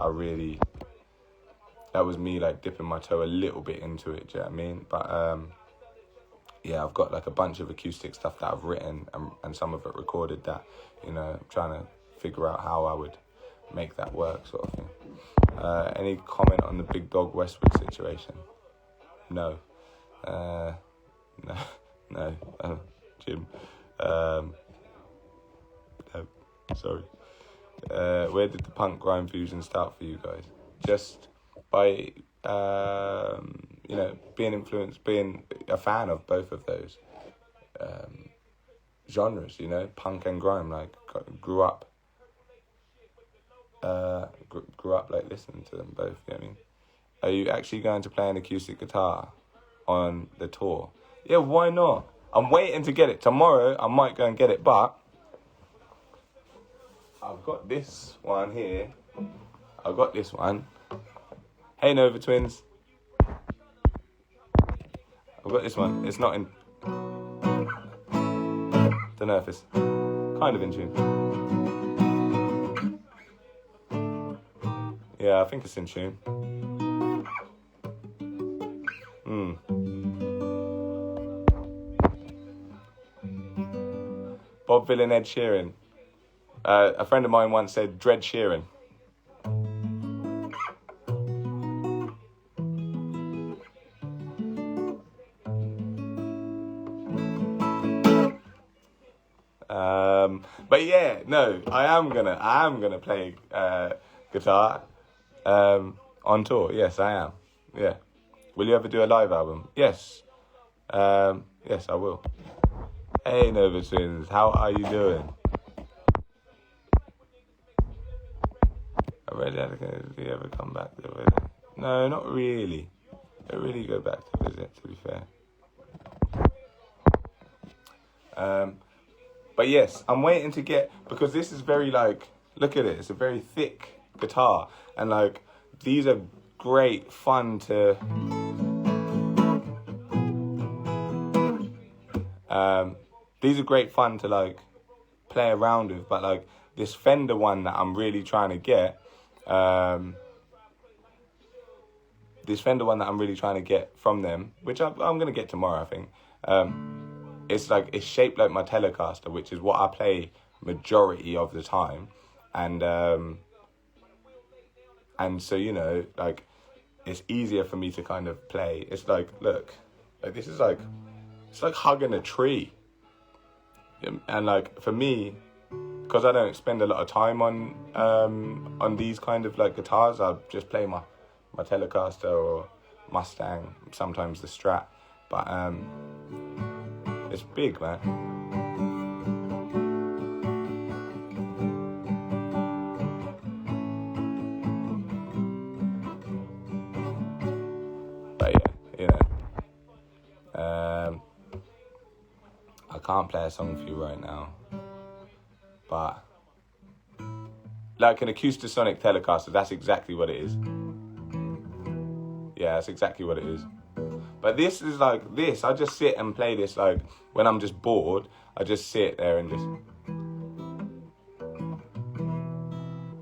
A: that was me like dipping my toe a little bit into it, do you know what I mean? But yeah, I've got like a bunch of acoustic stuff that I've written and some of it recorded that, you know, I'm trying to figure out how I would make that work, sort of thing. Any comment on the Big Dog Westwood situation? No. No, Jim. No, sorry. Where did the punk grime fusion start for you guys? Just by, you know, being influenced, being a fan of both of those genres, you know, punk and grime. Like, grew up like listening to them both, you know what I mean? Are you actually going to play an acoustic guitar on the tour? Yeah, why not? I'm waiting to get it. Tomorrow I might go and get it, but I've got this one here. I've got this one. Hey Nova Twins. I've got this one. It's not in... Don't know if it's kind of in tune. Yeah, I think it's in tune. Bob Vylan, Ed Sheeran. A friend of mine once said Dread Sheeran. But yeah, no, I am gonna play guitar on tour. Yes, I am. Yeah. Will you ever do a live album? Yes. Yes, I will. Hey Nova Twins, how are you doing? Do you ever come back to visit? No, not really. I don't really go back to visit, to be fair. But yes, I'm waiting to get, because this is very like, look at it, it's a very thick guitar, and like these are great fun to like play around with, but like this Fender one that I'm really trying to get, from them, which I'm going to get tomorrow, I think. It's shaped like my Telecaster, which is what I play majority of the time, and so, you know, like it's easier for me to kind of play. It's like, look, like this is like, it's like hugging a tree, and like for me, because I don't spend a lot of time on these kind of like guitars, I just play my Telecaster or Mustang, sometimes the Strat, but it's big, man. But yeah, you know, I can't play a song for you right now, but like an Acoustasonic Telecaster, that's exactly what it is. Yeah, that's exactly what it is. But this is like this. I just sit and play this like when I'm just bored. I just sit there and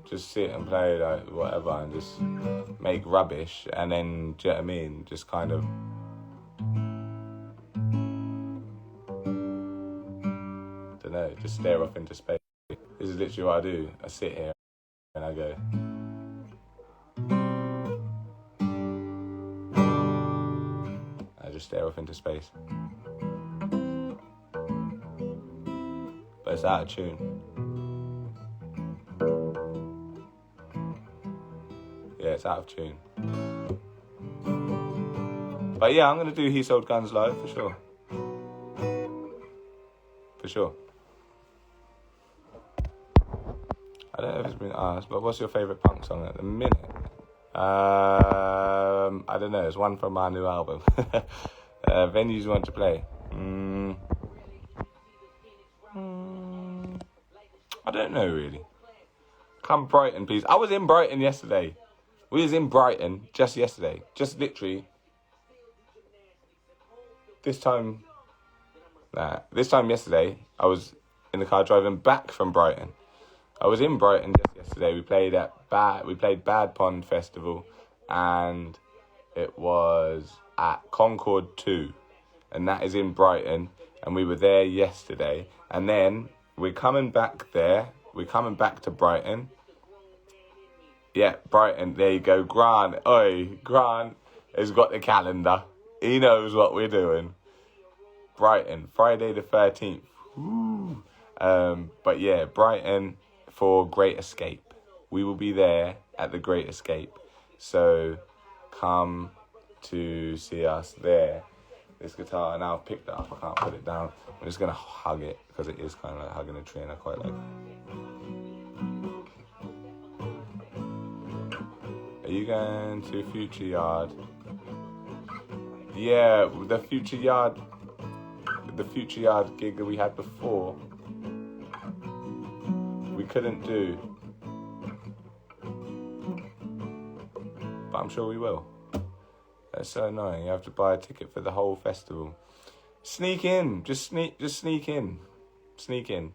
A: just sit and play like whatever and just make rubbish, and then, do you know what I mean? Just kind of don't know, just stare off into space. This is literally what I do. I sit here. I go. I just stare off into space. But it's out of tune. Yeah, it's out of tune. But yeah, I'm going to do He Sold Guns live for sure. For sure. I don't know if it's been asked, but what's your favourite punk song at the minute? I don't know, it's one from my new album. Venues you want to play? I don't know really. Come Brighton, please. I was in Brighton yesterday. We was in Brighton just yesterday. Just literally. This time yesterday, I was in the car driving back from Brighton. I was in Brighton just yesterday. We played Bad Pond Festival, and it was at Concord 2, and that is in Brighton, and we were there yesterday. And then we're coming back there. We're coming back to Brighton. Yeah, Brighton, there you go. Grant has got the calendar. He knows what we're doing. Brighton, Friday the 13th. Woo. But yeah, Brighton for Great Escape. We will be there at the Great Escape. So come to see us there. This guitar, and I've picked it up. I can't put it down. I'm just going to hug it because it is kind of like hugging a tree, and I quite like it. Are you going to Future Yard? Yeah, the Future Yard gig that we had before, we couldn't do. But I'm sure we will. That's so annoying. You have to buy a ticket for the whole festival. Sneak in. Just sneak in. Sneak in.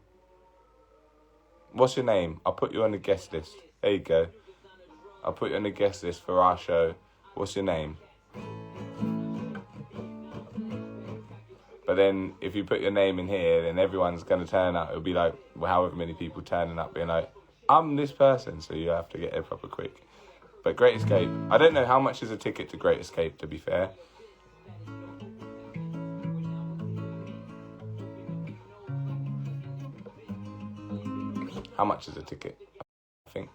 A: What's your name? I'll put you on the guest list. There you go. I'll put you on the guest list for our show. What's your name? But then if you put your name in here, then everyone's going to turn up. It'll be like however many people turning up being like, I'm this person. So you have to get there proper quick. But Great Escape, I don't know how much is a ticket to Great Escape, to be fair. How much is a ticket? I think.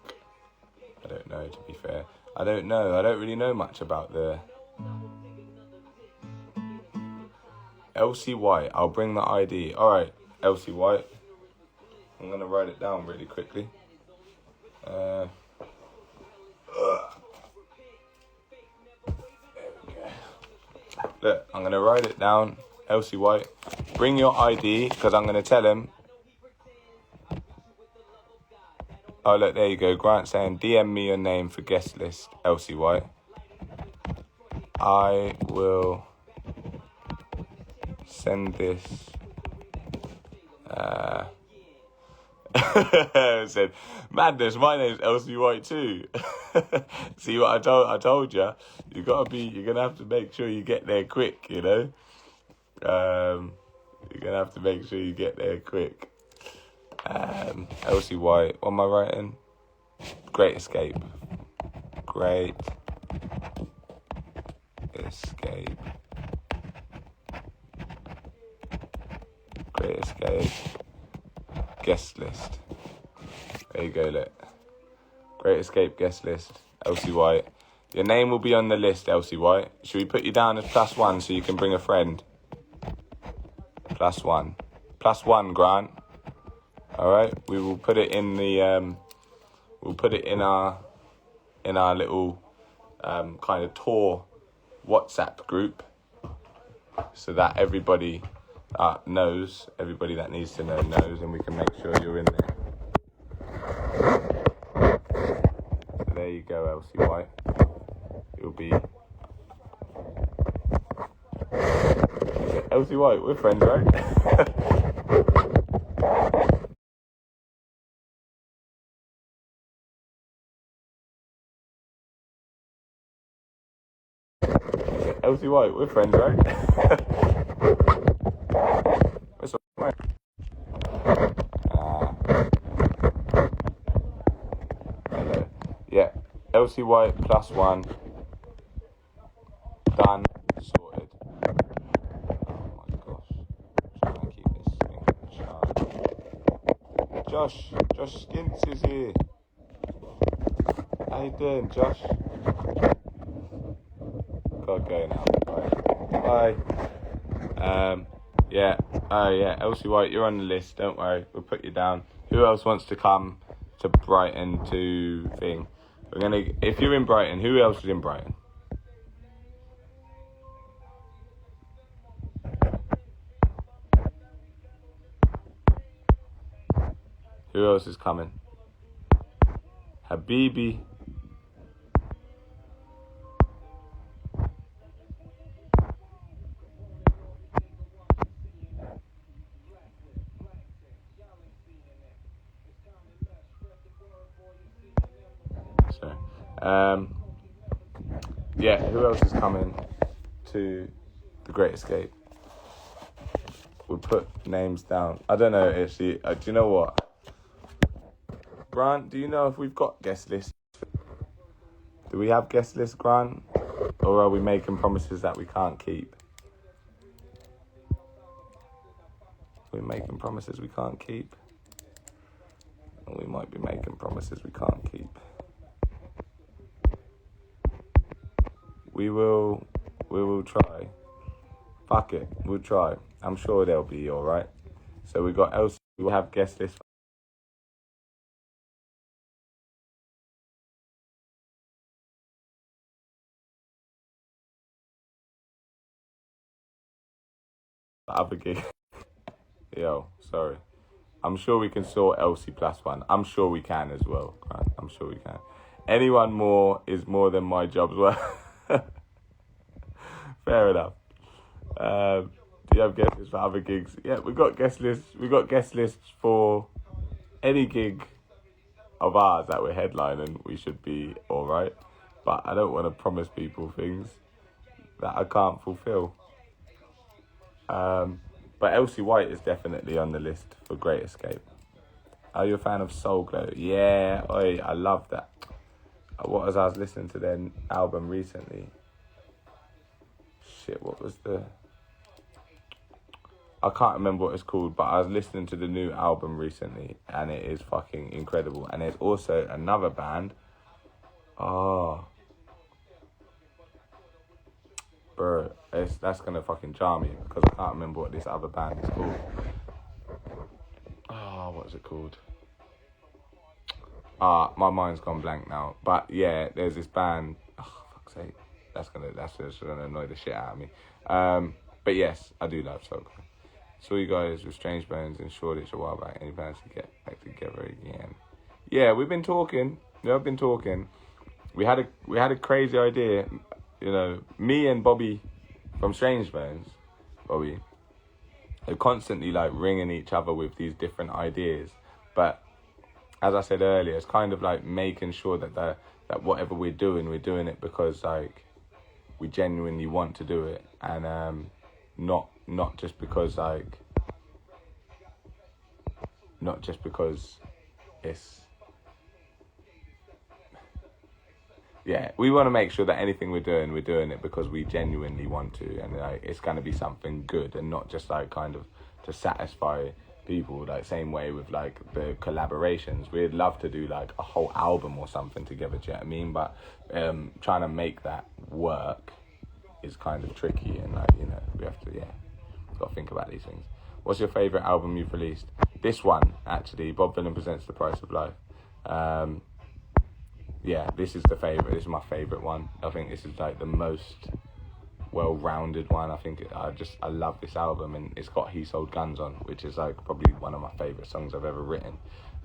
A: I don't know, to be fair. I don't know. I don't really know much about the... Elsie White, I'll bring the ID. All right, Elsie White. I'm going to write it down really quickly. There we go. Look, I'm going to write it down. Elsie White, bring your ID, because I'm going to tell him. Oh, look, there you go. Grant saying, DM me your name for guest list, Elsie White. I will send this. Said, madness, my name's Elsie White too. See what I told you? You're gonna have to make sure you get there quick, you know? You're gonna have to make sure you get there quick. Elsie White, what am I writing? Great Escape. Great Escape. Great Escape. Guest list. There you go, look. Great Escape guest list. Elsie White. Your name will be on the list, Elsie White. Should we put you down as +1 so you can bring a friend? +1. +1, Grant. All right. We will put it in the. We'll put it in our little kind of tour WhatsApp group, so that everybody knows. Everybody that needs to know knows, and we can make sure you're in there. So there you go, Elsie White. You'll be. Elsie White, we're friends, right? Elsie White, we're friends, right? What's up, mate? Hello. Elsie White +1. Done. Sorted. Oh my gosh. Trying to keep this thing sharp. Josh Skints is here. How you doing, Josh? Gotta go now. Bye. Yeah. Oh yeah, Elsie White, you're on the list. Don't worry, we'll put you down. Who else wants to come to Brighton to thing? If you're in Brighton, who else is in Brighton? Who else is coming? Habibi. So, yeah, who else is coming to The Great Escape? We'll put names down. I don't know, actually. Do you know what? Grant, do you know if we've got guest lists? Do we have guest lists, Grant? Or are we making promises that we can't keep? We're making promises we can't keep. And we might be making promises we can't keep. We will try. Fuck it, we'll try. I'm sure they'll be alright. So we got Elsie, we'll have guest lists. Other gig. Yo, sorry. I'm sure we can sort Elsie +1. I'm sure we can as well. Right? I'm sure we can. Anyone more is more than my job's worth. Fair enough. Do you have guest lists for other gigs? Yeah, we got guest lists. We got guest lists for any gig of ours that we're headlining. We should be all right. But I don't want to promise people things that I can't fulfill. But Elsie White is definitely on the list for Great Escape. Are you a fan of Soul Glow? Yeah, I love that. I was listening to their album recently. Shit, what was I can't remember what it's called, but I was listening to the new album recently, and it is fucking incredible. And there's also another band. Oh. Bro, that's gonna fucking jar me, because I can't remember what this other band is called. Oh, what's it called? My mind's gone blank now. But yeah, there's this band. Oh, fuck's sake. That's just gonna annoy the shit out of me. But yes, I do love Soul Glow. Saw you guys with Strange Bones in Shoreditch a while back. Any plans to get back together again? Yeah, we've been talking. I've been talking. We had a crazy idea. You know, me and Bobby from Strange Bones, Bobby, are constantly like ringing each other with these different ideas. But as I said earlier, it's kind of like making sure that whatever we're doing it because like we genuinely want to do it, and not just because it's. Yeah, we want to make sure that anything we're doing it because we genuinely want to, and like it's going to be something good and not just like kind of to satisfy people. Like same way with like the collaborations, we'd love to do like a whole album or something together. Do you know what I mean? But trying to make that work is kind of tricky, and like we have to got to think about these things. What's your favourite album you've released? This one actually, Bob Vylan Presents The Price of Life. Yeah, this is the favourite. This is my favourite one. I think this is like the most well-rounded one. I think I love this album, and it's got He Sold Guns on, which is like probably one of my favourite songs I've ever written.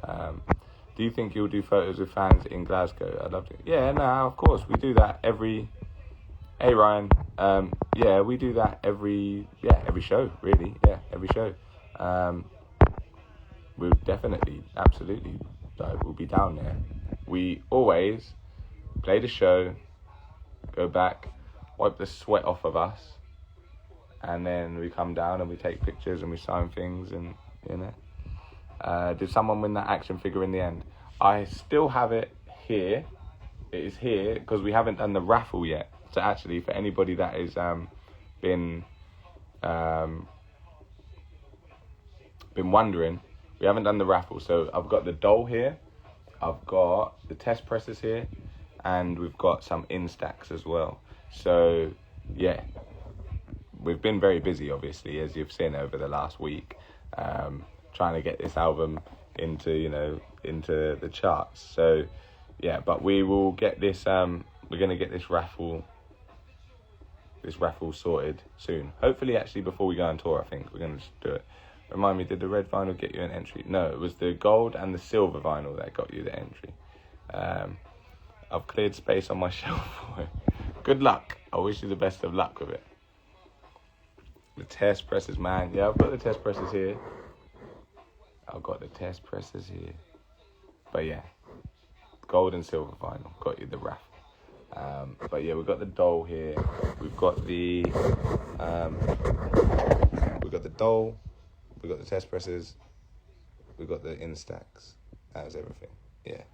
A: Do you think you'll do photos with fans in Glasgow? I'd love to. Yeah, no, of course we do that every. Hey Ryan, yeah, we do that every show really. Yeah, every show. We'll definitely, absolutely, we'll be down there. We always play the show, go back, wipe the sweat off of us, and then we come down and we take pictures and we sign things, and did someone win that action figure in the end? I still have it here. it is here because we haven't done the raffle yet. So actually, for anybody that is been wondering, we haven't done the raffle. So I've got the doll here, I've got the test presses here, and we've got some Instax as well. So yeah, we've been very busy, obviously, as you've seen over the last week, trying to get this album into the charts. So yeah, but we will get this. We're gonna get this raffle sorted soon. Hopefully, actually, before we go on tour, I think we're gonna just do it. Remind me, did the red vinyl get you an entry? No, it was the gold and the silver vinyl that got you the entry. I've cleared space on my shelf for it. Good luck. I wish you the best of luck with it. The test presses, man. Yeah, I've got the test presses here. But yeah, gold and silver vinyl got you the raffle. But yeah, we've got the doll here. We've got the doll. We've got the test presses. We've got the Instax. That was everything. Yeah.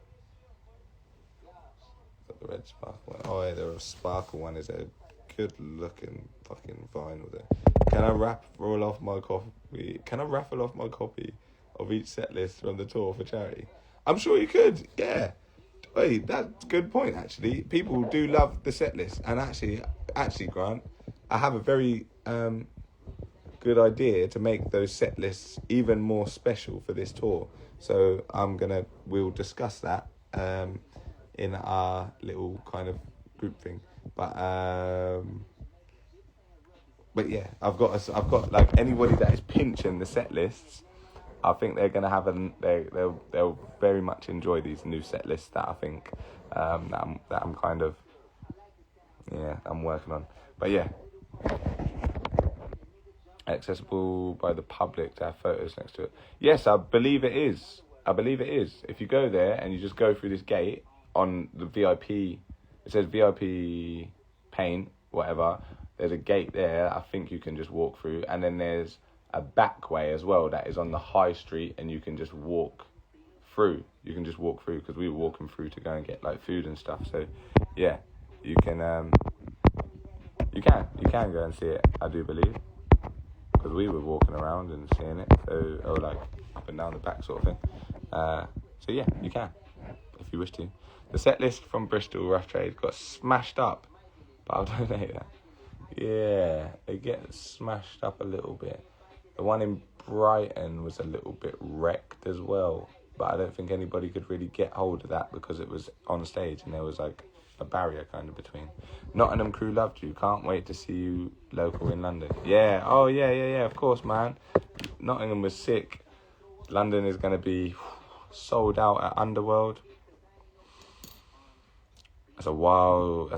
A: Got the red sparkle one. Oh yeah, the sparkle one is a good looking fucking vinyl there. Can I raffle off my copy of each set list from the tour for charity? I'm sure you could, yeah. Wait, that's a good point, actually. People do love the set list. And actually, Grant, I have a very good idea to make those set lists even more special for this tour. So we'll discuss that in our little kind of group thing. But yeah, I've got like anybody that is pinching the set lists. I think they're gonna have they'll very much enjoy these new set lists that I think that I'm kind of I'm working on. But yeah, accessible by the public to have photos next to it. Yes, I believe it is. If you go there and you just go through this gate on the VIP, it says VIP paint, whatever. There's a gate there. I think you can just walk through, and then there's a back way as well that is on the high street, and you can just walk through. Because we were walking through to go and get like food and stuff. So yeah, you can go and see it. I do believe, because we were walking around and seeing it. So like up and down the back sort of thing. So yeah, you can if you wish to. The set list from Bristol Rough Trade got smashed up, but I'll donate that. Yeah, they get smashed up a little bit. The one in Brighton was a little bit wrecked as well, but I don't think anybody could really get hold of that because it was on stage and there was like a barrier kind of between. Nottingham crew loved you. Can't wait to see you local in London. Yeah, oh yeah, of course, man. Nottingham was sick. London is going to be sold out at Underworld. That's a wild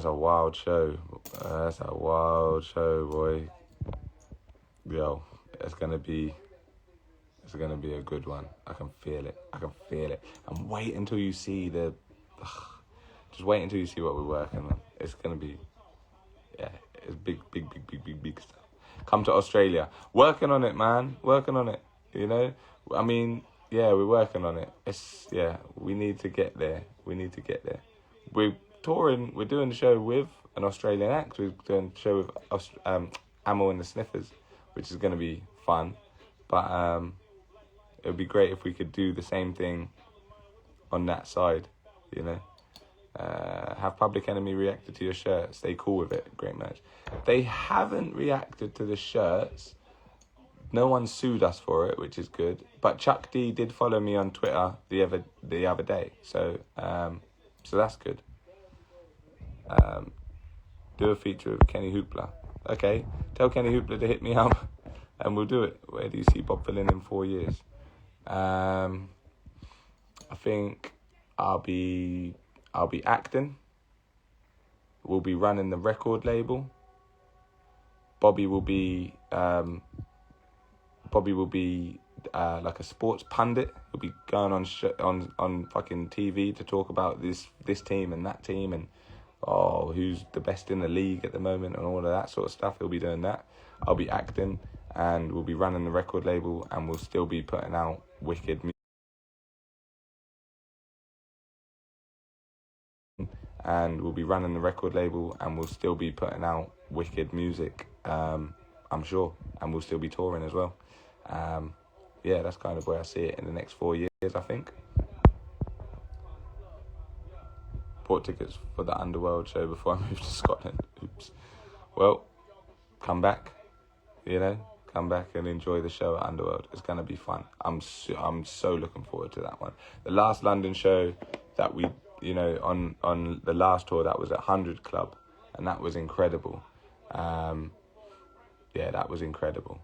A: show. That's a wild show, boy. Yo, it's gonna be a good one. I can feel it. And wait until you see just wait until you see what we're working on. It's gonna be, it's big stuff. Come to Australia. Working on it, man. Working on it. You know, I mean, yeah, we're working on it. We need to get there. We're touring. We're doing the show with an Australian act. We're doing the show with Amel and the Sniffers, which is going to be fun. But it would be great if we could do the same thing on that side, you know. Have Public Enemy reacted to your shirts? Stay cool with it. Great merch. They haven't reacted to the shirts. No one sued us for it, which is good. But Chuck D did follow me on Twitter the other day, so that's good. Do a feature with Kenny Hoopla. Okay, tell Kenny Hoopla to hit me up, and we'll do it. Where do you see Bob Vylan in 4 years? I think I'll be acting. We'll be running the record label. Bobby will be like a sports pundit. He'll be going on fucking TV to talk about this team and that team and who's the best in the league at the moment and all of that sort of stuff. He'll be doing that. I'll be acting, and we'll be running the record label, and we'll still be putting out wicked music. and we'll be running the record label, and we'll still be putting out wicked music, I'm sure, and we'll still be touring as well. Yeah, that's kind of where I see it in the next 4 years, I think. Bought tickets for the Underworld show before I moved to Scotland. Oops. Well, come back, come back and enjoy the show at Underworld. It's going to be fun. I'm so looking forward to that one. The last London show that we, on the last tour, that was at 100 Club, and that was incredible. Yeah, that was incredible.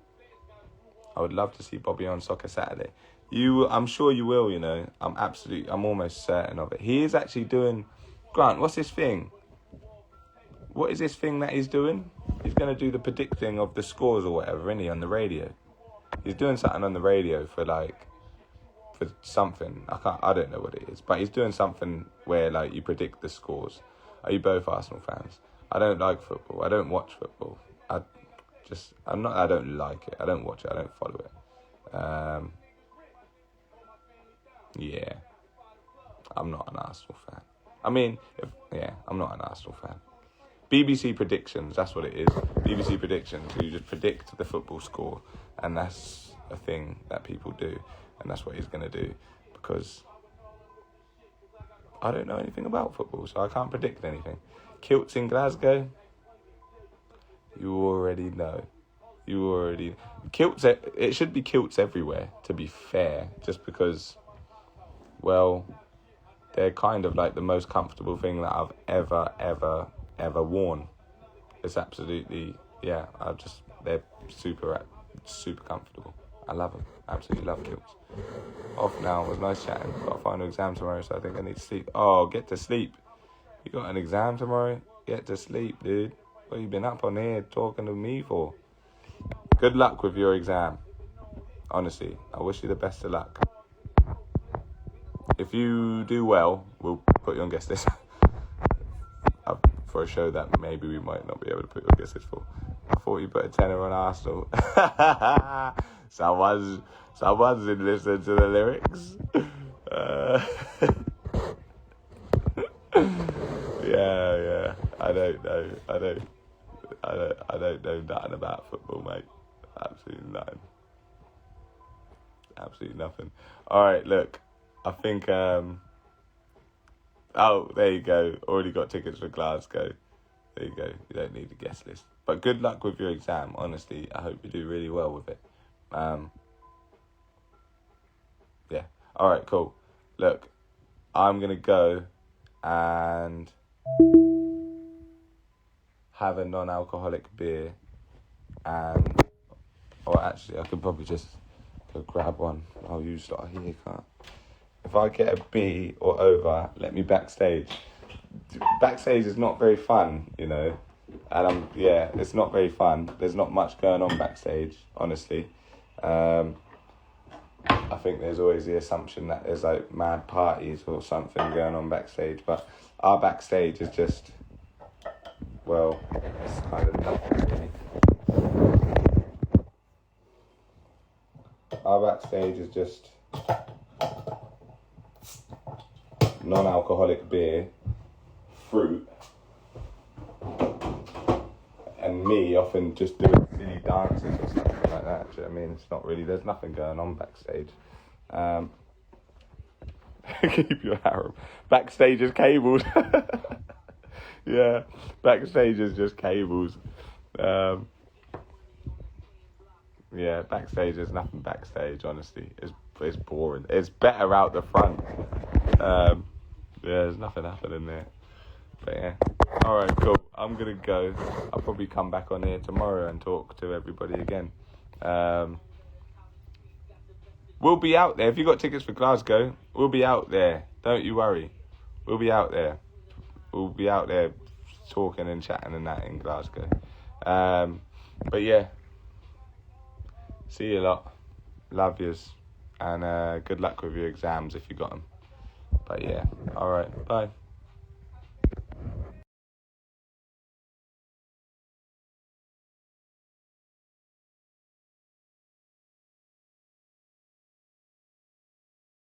A: I would love to see Bobby on Soccer Saturday. I'm sure you will, I'm almost certain of it. He is actually doing, Grant, what's this thing? What is this thing that he's doing? He's going to do the predicting of the scores or whatever, isn't he, on the radio? He's doing something on the radio for something. I don't know what it is, but he's doing something where you predict the scores. Are you both Arsenal fans? I don't like football. I don't watch football. I don't like it. I don't watch it. I don't follow it. Yeah. I'm not an Arsenal fan. I'm not an Arsenal fan. BBC predictions, that's what it is. BBC predictions, you just predict the football score, and that's a thing that people do, and that's what he's going to do, because I don't know anything about football, so I can't predict anything. Kilts in Glasgow, you already know. Kilts, it should be kilts everywhere, to be fair, just because, well, they're kind of the most comfortable thing that I've ever worn. It's absolutely, yeah, they're super comfortable. I love them. Absolutely love kilts. Off now. It was nice chatting. Got a final exam tomorrow, so I think I need to sleep. Oh, get to sleep. You got an exam tomorrow? Get to sleep, dude. What have you been up on here talking to me for? Good luck with your exam. Honestly, I wish you the best of luck. If you do well, we'll put you on guest list for a show that maybe we might not be able to put you on guest list for. I thought you put a tenner on Arsenal. Someone's been listening to the lyrics. Yeah. I don't know nothing about football, mate. Absolutely nothing. All right, look. I think, there you go. Already got tickets for Glasgow. There you go. You don't need a guest list. But good luck with your exam. Honestly, I hope you do really well with it. Yeah. All right, cool. Look, I'm going to go and have a non-alcoholic beer. Or actually, I could probably just go grab one. I'll use here, can't. If I get a B or over, let me backstage. Backstage is not very fun, and it's not very fun. There's not much going on backstage, honestly. I think there's always the assumption that there's mad parties or something going on backstage, but our backstage is just, well, it's kind of nothing really. Our backstage is just non-alcoholic beer, fruit, and me often just doing silly dances or something like that. Do you know what I mean? It's not really, there's nothing going on backstage. Keep your harem. Backstage is cables. Yeah, backstage is just cables. Yeah, backstage is nothing backstage, honestly. It's boring. It's better out the front. There's nothing happening there. But yeah. Alright, cool. I'm going to go. I'll probably come back on here tomorrow and talk to everybody again. We'll be out there. If you got tickets for Glasgow, we'll be out there. Don't you worry. We'll be out there. We'll be out there talking and chatting and that in Glasgow. But yeah. See you lot. Love yous. And good luck with your exams if you got them. But yeah. Alright. Bye.